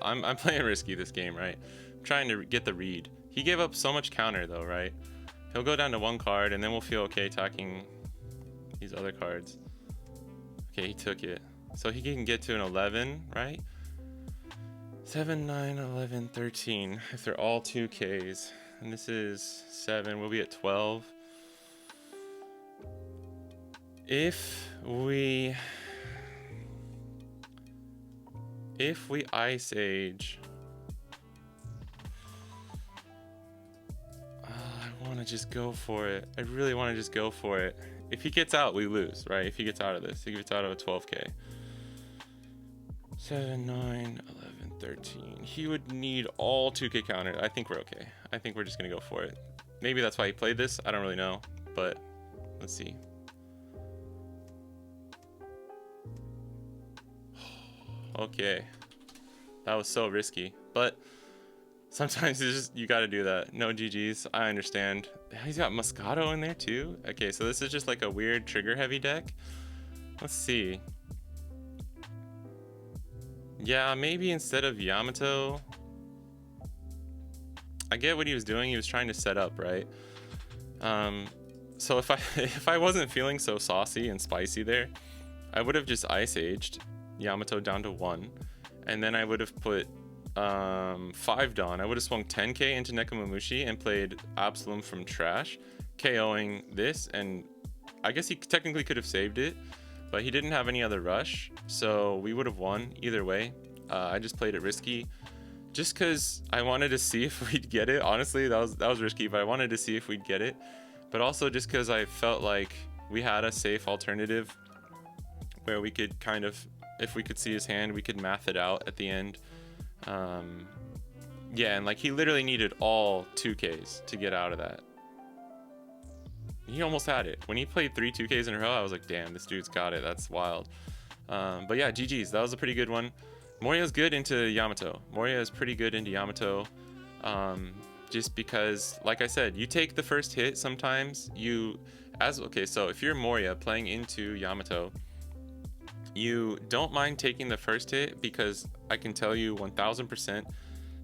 Speaker 1: I'm playing risky this game, right? I'm trying to get the read. He gave up so much counter though, right? He'll go down to 1 card and then we'll feel okay attacking these other cards. Okay, he took it. So he can get to an 11, right? 7, 9, 11, 13. If they're all 2Ks. And this is 7, we'll be at 12. If we... if we Ice Age, I want to just go for it. I really want to just go for it. If he gets out, we lose, right? If he gets out of this, he gets out of a 12k. 7, 9, 11, 13. He would need all 2k counters. I think we're okay. I think we're just going to go for it. Maybe that's why he played this. I don't really know, but let's see. Okay. That was so risky, but sometimes it's just, you got to do that. No GGs. I understand. He's got Moscato in there too. Okay, so this is just like a weird trigger heavy deck. Let's see. Yeah, maybe instead of Yamato, I get what he was doing. He was trying to set up, right? So if I wasn't feeling so saucy and spicy there, I would have just Ice Aged Yamato down to 1, and then I would have put 5 Dawn. I would have swung 10k into Nekomamushi and played Absalom from trash, KOing this, and I guess he technically could have saved it, but he didn't have any other rush, so we would have won either way. I just played it risky, just because I wanted to see if we'd get it. Honestly, that was risky, but I wanted to see if we'd get it, but also just because I felt like we had a safe alternative where we could kind of, if we could see his hand, we could math it out at the end. Yeah, and like he literally needed all 2Ks to get out of that. He almost had it. When he played 3 2Ks in a row, I was like, damn, this dude's got it. That's wild. But yeah, GG's. That was a pretty good one. Moria's good into Yamato. Moria is pretty good into Yamato. Just because, like I said, you take the first hit sometimes. Okay, so if you're Moria playing into Yamato, you don't mind taking the first hit, because I can tell you 1000%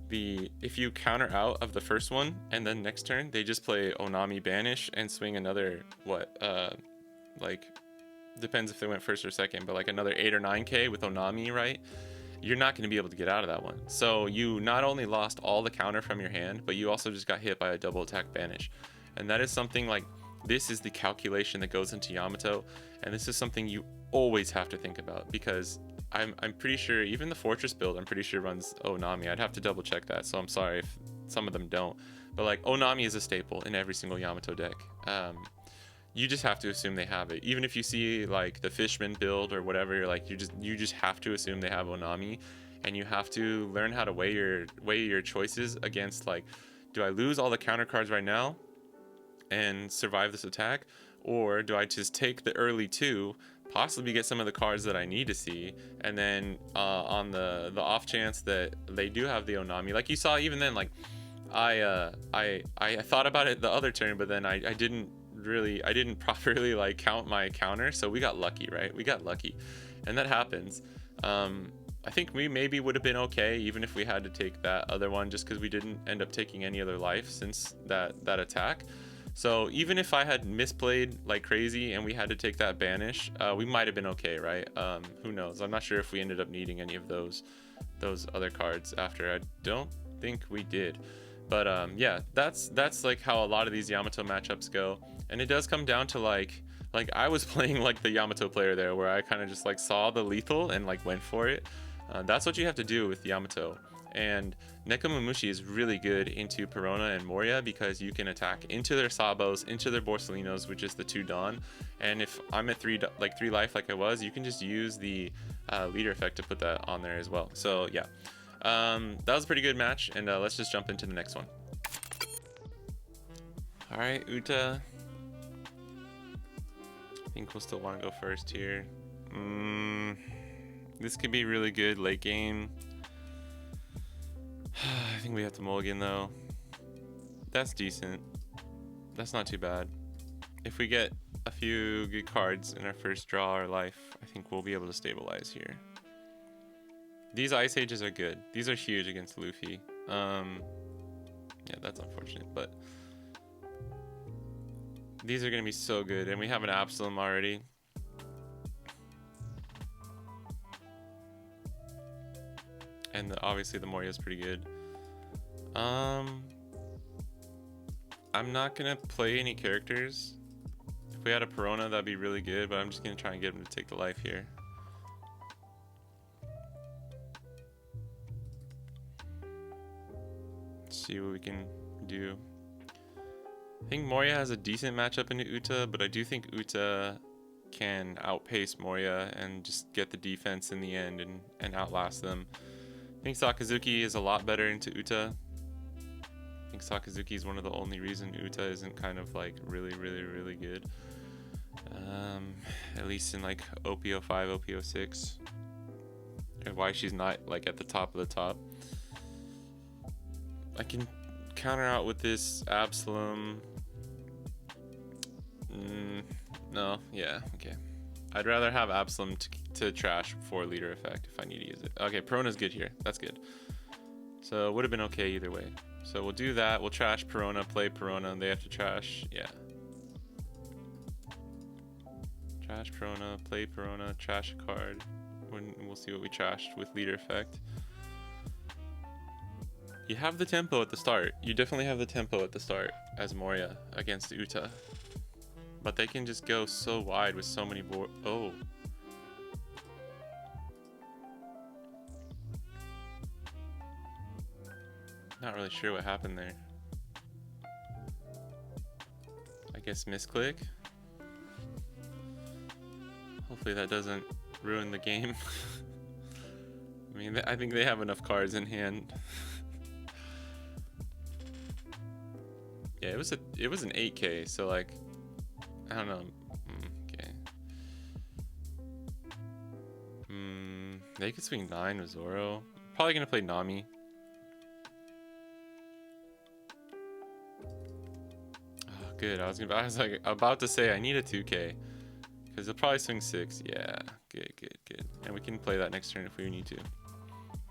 Speaker 1: if you counter out of the first one and then next turn they just play Onami Banish and swing another, like, depends if they went first or second, but like another 8 or 9k with Onami, right? You're not going to be able to get out of that one. So you not only lost all the counter from your hand, but you also just got hit by a double attack Banish. And that is something like, this is the calculation that goes into Yamato, and this is something you always have to think about, because I'm pretty sure even the Fortress build, I'm pretty sure runs Onami. I'd have to double check that, so I'm sorry if some of them don't, but like Onami is a staple in every single Yamato deck. You just have to assume they have it. Even if you see like the Fishman build or whatever, you're like, you just have to assume they have Onami, and you have to learn how to weigh your choices against, like, do I lose all the counter cards right now and survive this attack, or do I just take the early 2, possibly get some of the cards that I need to see, and then on the off chance that they do have the Onami, like you saw, even then, like I thought about it the other turn, but then I didn't properly like count my counter, so we got lucky, right? We got lucky, and that happens. I think we maybe would have been okay even if we had to take that other one, just because we didn't end up taking any other life since that attack. So even if I had misplayed like crazy and we had to take that Banish, we might have been okay, right? Who knows? I'm not sure if we ended up needing any of those other cards after. I don't think we did. But yeah, that's like how a lot of these Yamato matchups go. And it does come down to like I was playing like the Yamato player there, where I kind of just like saw the lethal and like went for it. That's what you have to do with Yamato. And Nekomamushi is really good into Perona and Moria, because you can attack into their Sabos, into their Borsalinos, which is the 2 Dawn. And if I'm at 3 life like I was, you can just use the leader effect to put that on there as well. So yeah, that was a pretty good match, and let's just jump into the next one. All right, Uta. I think we'll still want to go first here. This could be really good late game. I think we have to mulligan though. That's decent. That's not too bad. If we get a few good cards in our first draw or life, I think we'll be able to stabilize here. These Ice Ages are good. These are huge against Luffy. Yeah, that's unfortunate, but these are going to be so good. And we have an Absalom already. And obviously the Moria is pretty good. I'm not going to play any characters. If we had a Perona, that'd be really good, but I'm just going to try and get him to take the life here. see what we can do. I think Moria has a decent matchup into Uta, but I do think Uta can outpace Moria and just get the defense in the end and outlast them. I think Sakazuki is a lot better into Uta. I think Sakazuki is one of the only reason Uta isn't kind of like really good. At least in like OP05, OP06. And why she's not like at the top of the top. I can counter out with this Absalom. No, yeah, okay. I'd rather have Absalom to trash for leader effect if I need to use it. Okay, Perona's good here. That's good. So it would have been okay either way. So we'll do that. We'll trash Perona, play Perona, and they have to trash. Yeah. Trash Perona, play Perona, trash a card. We'll see what we trashed with leader effect. You have the tempo at the start. You definitely have the tempo at the start as Moria against Uta. But they can just go so wide with so many board. Oh. Not really sure what happened there. I guess misclick. Hopefully that doesn't ruin the game. I mean, I think they have enough cards in hand. Yeah, it was an 8K, so like, I don't know. Okay. They could swing 9 with Zoro. Probably gonna play Nami. Oh, good. I was like about to say I need a 2K because they'll probably swing 6. Yeah, good. And we can play that next turn if we need to.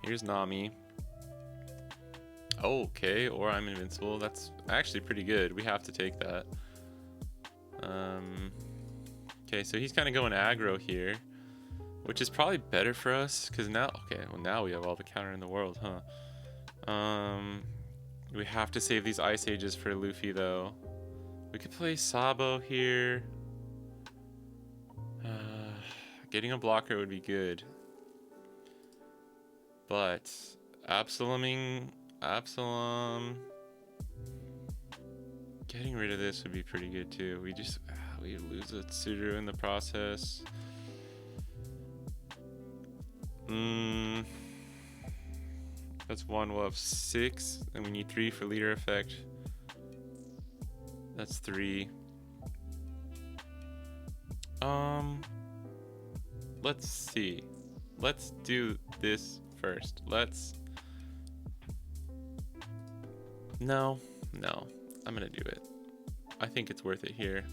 Speaker 1: Here's Nami. Oh, okay, or I'm invincible. That's actually pretty good. We have to take that. Okay, so he's kind of going aggro here, which is probably better for us because now, okay, well now we have all the counter in the world, huh? We have to save these Ice Ages for Luffy though. We could play Sabo here. Getting a blocker would be good, but Absalom. Getting rid of this would be pretty good too. We lose a Tsuru in the process. That's one. We'll have 6, and we need 3 for leader effect. That's 3. Let's see. Let's do this first. No, I'm gonna do it. I think it's worth it here.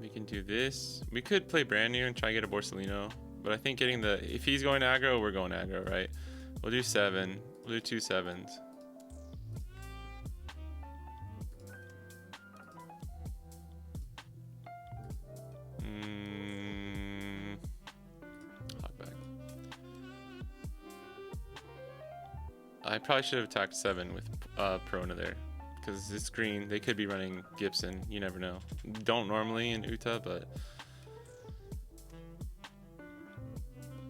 Speaker 1: We can do this. We could play brand new and try and get a Borsellino, but I think getting if he's going aggro, we're going aggro, right? We'll do 7. We'll do 2 7s. I probably should have attacked 7 with Perona there, because this green, they could be running Gibson. You never know. Don't normally in Uta, but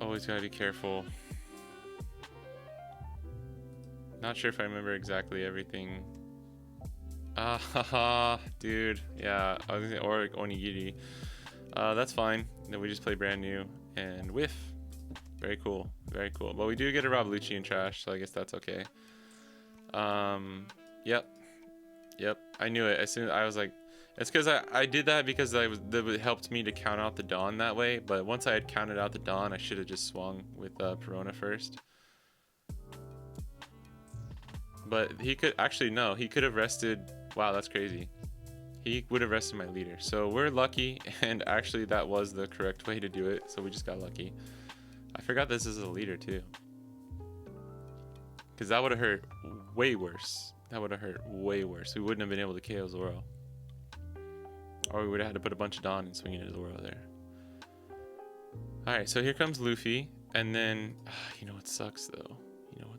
Speaker 1: always gotta be careful. Not sure if I remember exactly everything. Dude. Yeah, I was gonna say, or Onigiri. That's fine. Then we just play brand new and whiff. Very cool. But we do get a Rob Lucci in trash, so I guess that's okay. Yep. I knew it. As soon as I was like, it's because I did that because that helped me to count out the Dawn that way. But once I had counted out the Dawn, I should have just swung with Perona first. But he could actually no. He could have rested. Wow, that's crazy. He would have rested my leader. So we're lucky, and actually that was the correct way to do it. So we just got lucky. I forgot this is a leader too, because that would have hurt way worse. We wouldn't have been able to KO Zoro, or we would have had to put a bunch of Dawn and swing into Zoro there. All right, so here comes Luffy, and then you know what sucks though.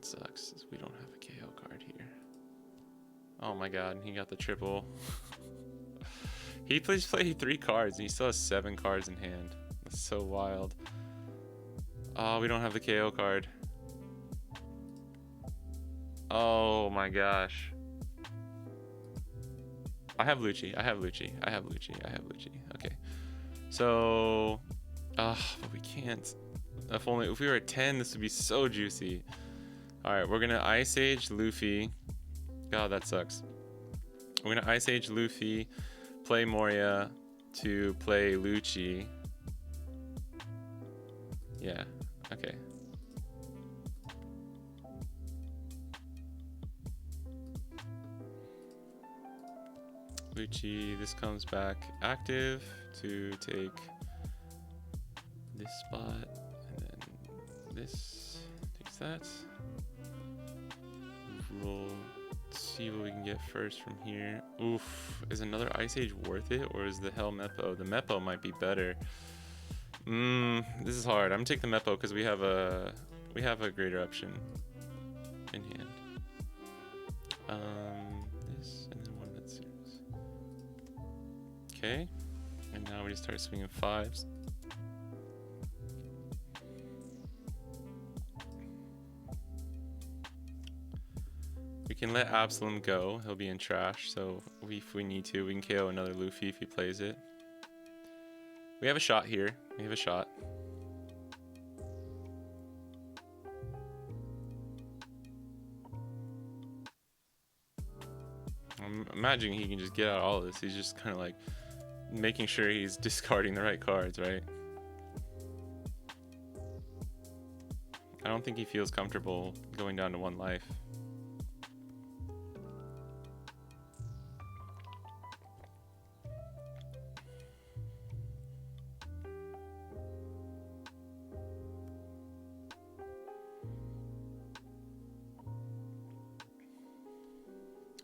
Speaker 1: Is we don't have a KO card here. Oh my God, he got the triple. He played 3 cards, and he still has 7 cards in hand. That's so wild. Oh, we don't have the KO card. Oh my gosh. I have Lucci. I have Lucci. I have Lucci. I have Lucci. Okay. So, but we can't. If we were at 10, this would be so juicy. All right, we're gonna Ice Age Luffy. God, that sucks. We're gonna Ice Age Luffy, play Moria to play Lucci. Yeah. Okay. Lucci, this comes back active to take this spot, and then this takes that. We'll see what we can get first from here. Oof, is another Ice Age worth it, or is the Hell Meppo? The Meppo might be better. This is hard. I'm gonna take the Meppo because we have a greater option in hand. This and then one of that series. Okay, and now we just start swinging fives. We can let Absalom go. He'll be in trash, so if we need to, we can KO another Luffy if he plays it. We have a shot here. We have a shot. I'm imagining he can just get out all of this. He's just kind of like making sure he's discarding the right cards, right? I don't think he feels comfortable going down to 1 life.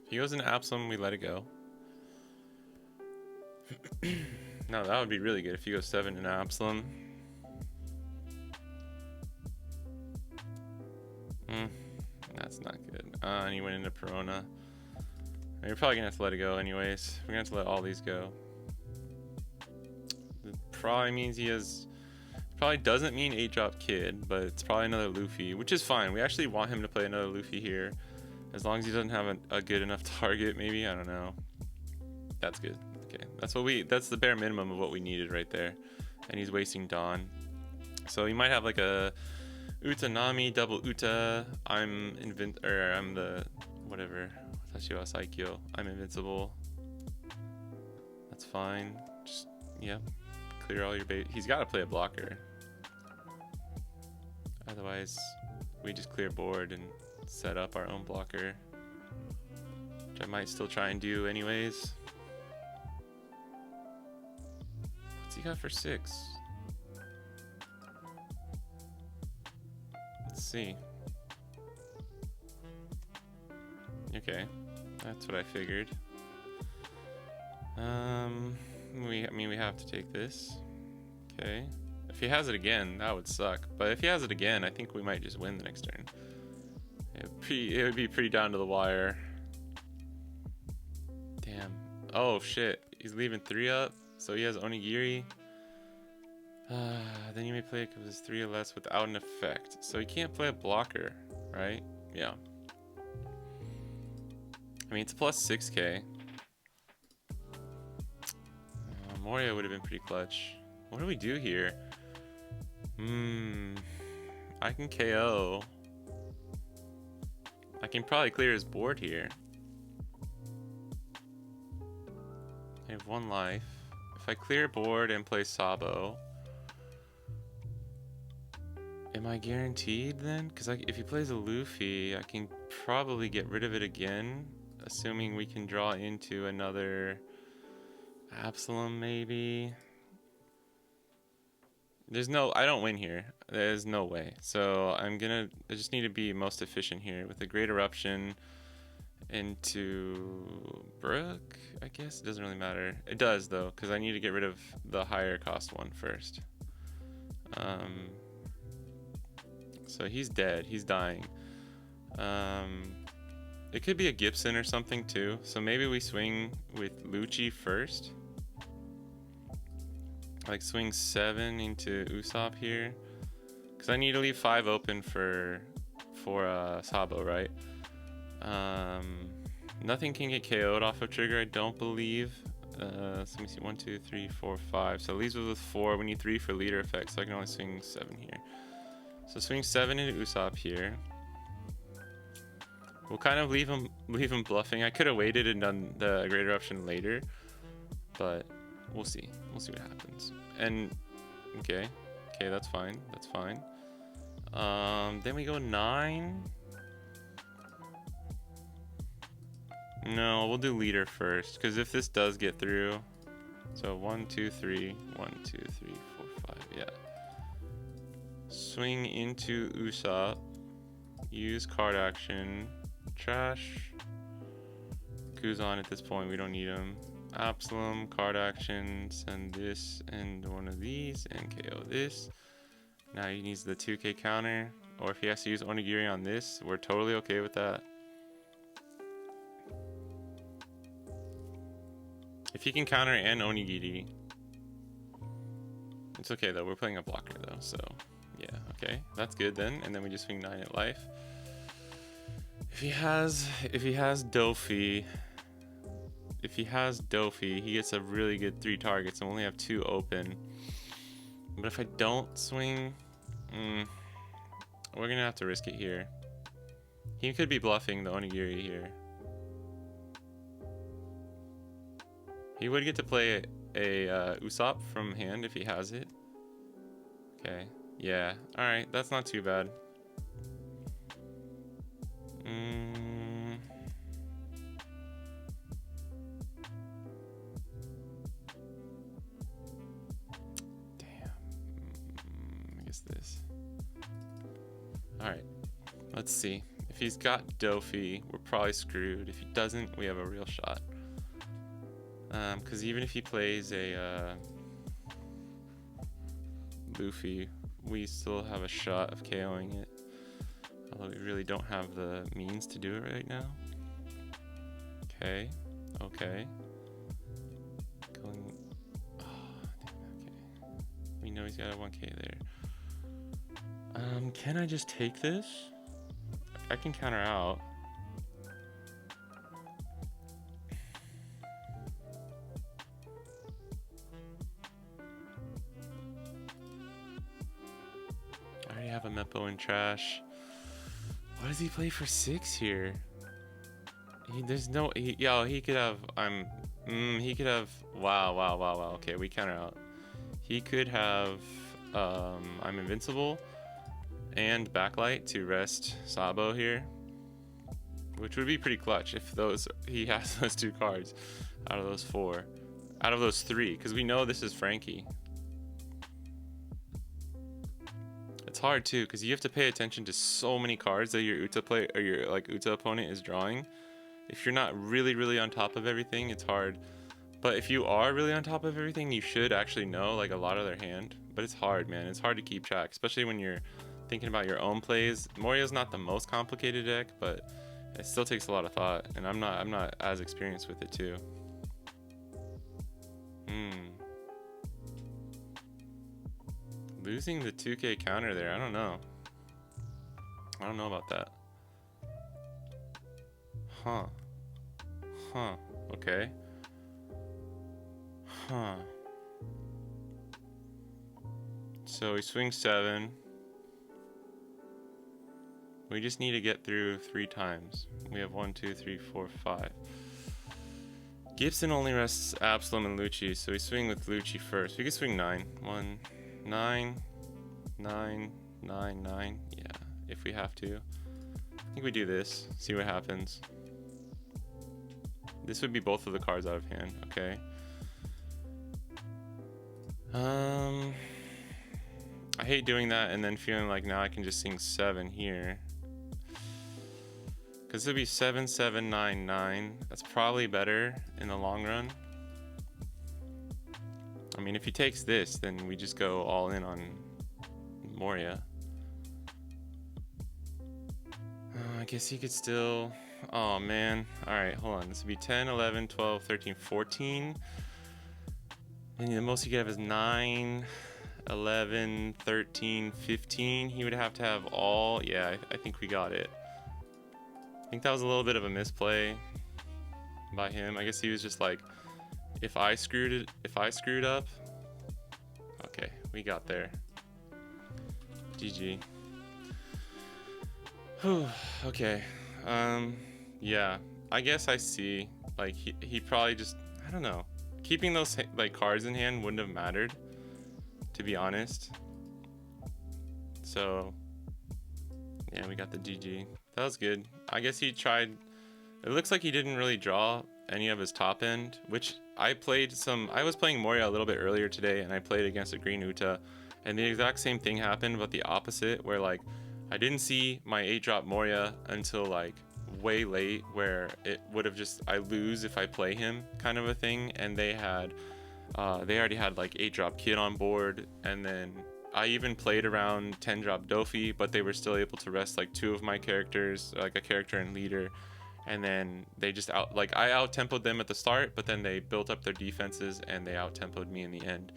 Speaker 1: If he goes into Absalom, we let it go. No, that would be really good if he goes 7 in Absalom. That's not good. And he went into Perona. We're probably gonna have to let it go anyways. We're gonna have to let all these go. It probably means probably doesn't mean 8-drop Kid, but it's probably another Luffy, which is fine. We actually want him to play another Luffy here. As long as he doesn't have a good enough target, maybe, I don't know. That's good. Okay, that's the bare minimum of what we needed right there. And he's wasting Dawn. So he might have like a Utanami, double Uta. I'm the whatever. Watashi wa Saikyo. I'm invincible. That's fine. Just yeah, clear all your bait. He's got to play a blocker. Otherwise, we just clear board and set up our own blocker, which I might still try and do anyways. What's he got for 6? Let's see. Okay, that's what I figured. We have to take this. Okay. If he has it again, that would suck. But if he has it again, I think we might just win the next turn. It would be pretty down to the wire. Damn. Oh shit. He's leaving 3 up. So he has Onigiri. Then you may play it because it's 3 or less without an effect. So he can't play a blocker, right? Yeah. I mean, it's plus 6k. Moria would have been pretty clutch. What do we do here? I can KO. I can probably clear his board here. I have 1 life. If I clear board and play Sabo, am I guaranteed then? Because if he plays a Luffy, I can probably get rid of it again, assuming we can draw into another Absalom maybe. I don't win here. There's no way. So I just need to be most efficient here with a Great Eruption into Brook, I guess. It doesn't really matter. It does though, because I need to get rid of the higher cost one first. So he's dead. He's dying. It could be a Gibson or something too. So maybe we swing with Lucci first. Like swing 7 into Usopp here, because I need to leave 5 open for Sabo, right? Nothing can get KO'd off of trigger, I don't believe. So let me see, 1, 2, 3, 4, 5. So it leaves us with 4. We need 3 for leader effect, so I can only swing 7 here. So swing 7 into Usopp here. We'll kind of leave him bluffing. I could have waited and done the Great Eruption later, but we'll see. We'll see what happens. And okay, that's fine. That's fine. Then we go 9. No, we'll do leader first, because if this does get through, so 1, 2, 3, 1, 2, 3, 4, 5, yeah. Swing into Usopp, use card action, trash. Kuzan at this point, we don't need him. Absalom, card action, send this and one of these, and KO this. Now he needs the 2k counter, or if he has to use Onigiri on this, we're totally okay with that. If he can counter and Onigiri, it's okay though, we're playing a blocker though, so yeah, okay, that's good then. And then we just swing 9 at life. If he has Doffy, he gets a really good 3 targets and we only have 2 open. But if I don't swing, we're gonna have to risk it here. He could be bluffing the Onigiri here. He would get to play a Usopp from hand if he has it. Okay, yeah, alright, that's not too bad. Damn. I guess this. Alright, let's see. If he's got Doffy, we're probably screwed. If he doesn't, we have a real shot. Because even if he plays a Luffy, we still have a shot of KOing it. Although we really don't have the means to do it right now. Okay, okay. Going. Oh, damn, okay. We know he's got a 1k there. Can I just take this? I can counter out. I already have a Meppo in trash. What does he play for 6 here? There's no, he could have, he could have, wow. Okay, we counter out. He could have, I'm invincible and backlight to rest Sabo here, which would be pretty clutch if he has those 2 cards out of those 4, out of those 3, because we know this is Frankie. It's hard too, because you have to pay attention to so many cards that your Uta play or your Uta opponent is drawing. If you're not really on top of everything, it's hard. But if you are really on top of everything, you should actually know a lot of their hand. But it's hard, man. It's hard to keep track, especially when you're thinking about your own plays. Moria's not the most complicated deck, but it still takes a lot of thought, and I'm not as experienced with it too. Losing the 2k counter there, I don't know. I don't know about that. Huh. Okay. So we swing 7. We just need to get through 3 times. We have 1, 2, 3, 4, 5. Gibson only rests Absalom and Lucci, so we swing with Lucci first. We can swing 9. 1, 9, 9, 9, 9. Yeah, if we have to. I think we do this, see what happens. This would be both of the cards out of hand, okay. I hate doing that and then feeling like now I can just sing 7 here. Because it'll be 7, 7, 9, 9. That's probably better in the long run. I mean, if he takes this, then we just go all in on Moria. I guess he could still... Oh, man. Alright, hold on. This would be 10, 11, 12, 13, 14. And the most he could have is 9, 11, 13, 15. He would have to have all... Yeah, I think we got it. think that was a little bit of a misplay by him. I guess he was just like, if I screwed up. Okay, we got there. GG. Whew, okay. Yeah, I guess I see. Like he probably just, I don't know. Keeping those like cards in hand wouldn't have mattered, to be honest. So yeah, we got the GG. That was good. I guess he tried. It looks like he didn't really draw any of his top end, which I was playing Moria a little bit earlier today, and I played against a green Uta, and the exact same thing happened, but the opposite, where like I didn't see my 8-drop Moria until like way late, where it would have just, I lose if I play him kind of a thing, and they already had like 8-drop Kid on board, and then I even played around 10-drop Doffy, but they were still able to rest like 2 of my characters, like a character and leader, and then they just I out-tempoed them at the start, but then they built up their defenses and they out-tempoed me in the end.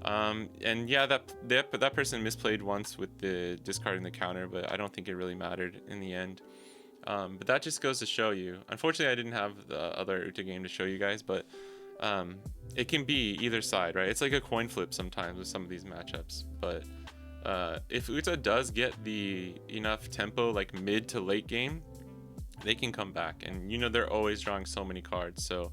Speaker 1: And yeah, that person misplayed once with the discarding the counter, but I don't think it really mattered in the end. But that just goes to show you. Unfortunately, I didn't have the other Uta game to show you guys, but it can be either side, right? It's like a coin flip sometimes with some of these matchups. But if Uta does get the enough tempo, like mid to late game, they can come back. And you know, they're always drawing so many cards. So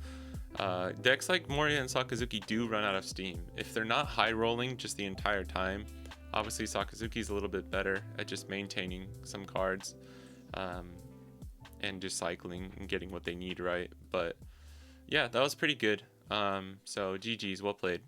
Speaker 1: decks like Moria and Sakazuki do run out of steam. If they're not high rolling just the entire time, obviously Sakazuki's a little bit better at just maintaining some cards. And just cycling and getting what they need, right? But yeah, that was pretty good. So GG's, well played.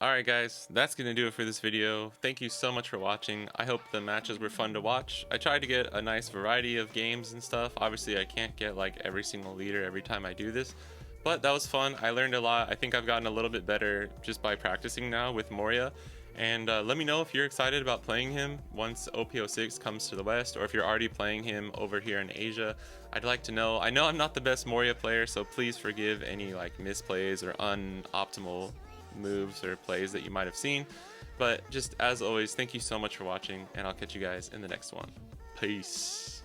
Speaker 1: Alright guys, that's gonna do it for this video. Thank you so much for watching. I hope the matches were fun to watch. I tried to get a nice variety of games and stuff. Obviously I can't get like every single leader every time I do this, but that was fun. I learned a lot. I think I've gotten a little bit better just by practicing now with Moria. And let me know if you're excited about playing him once OP06 comes to the West, or if you're already playing him over here in Asia. I'd like to know. I know I'm not the best Moria player, so please forgive any like misplays or unoptimal moves or plays that you might have seen. But just as always, thank you so much for watching, and I'll catch you guys in the next one. Peace.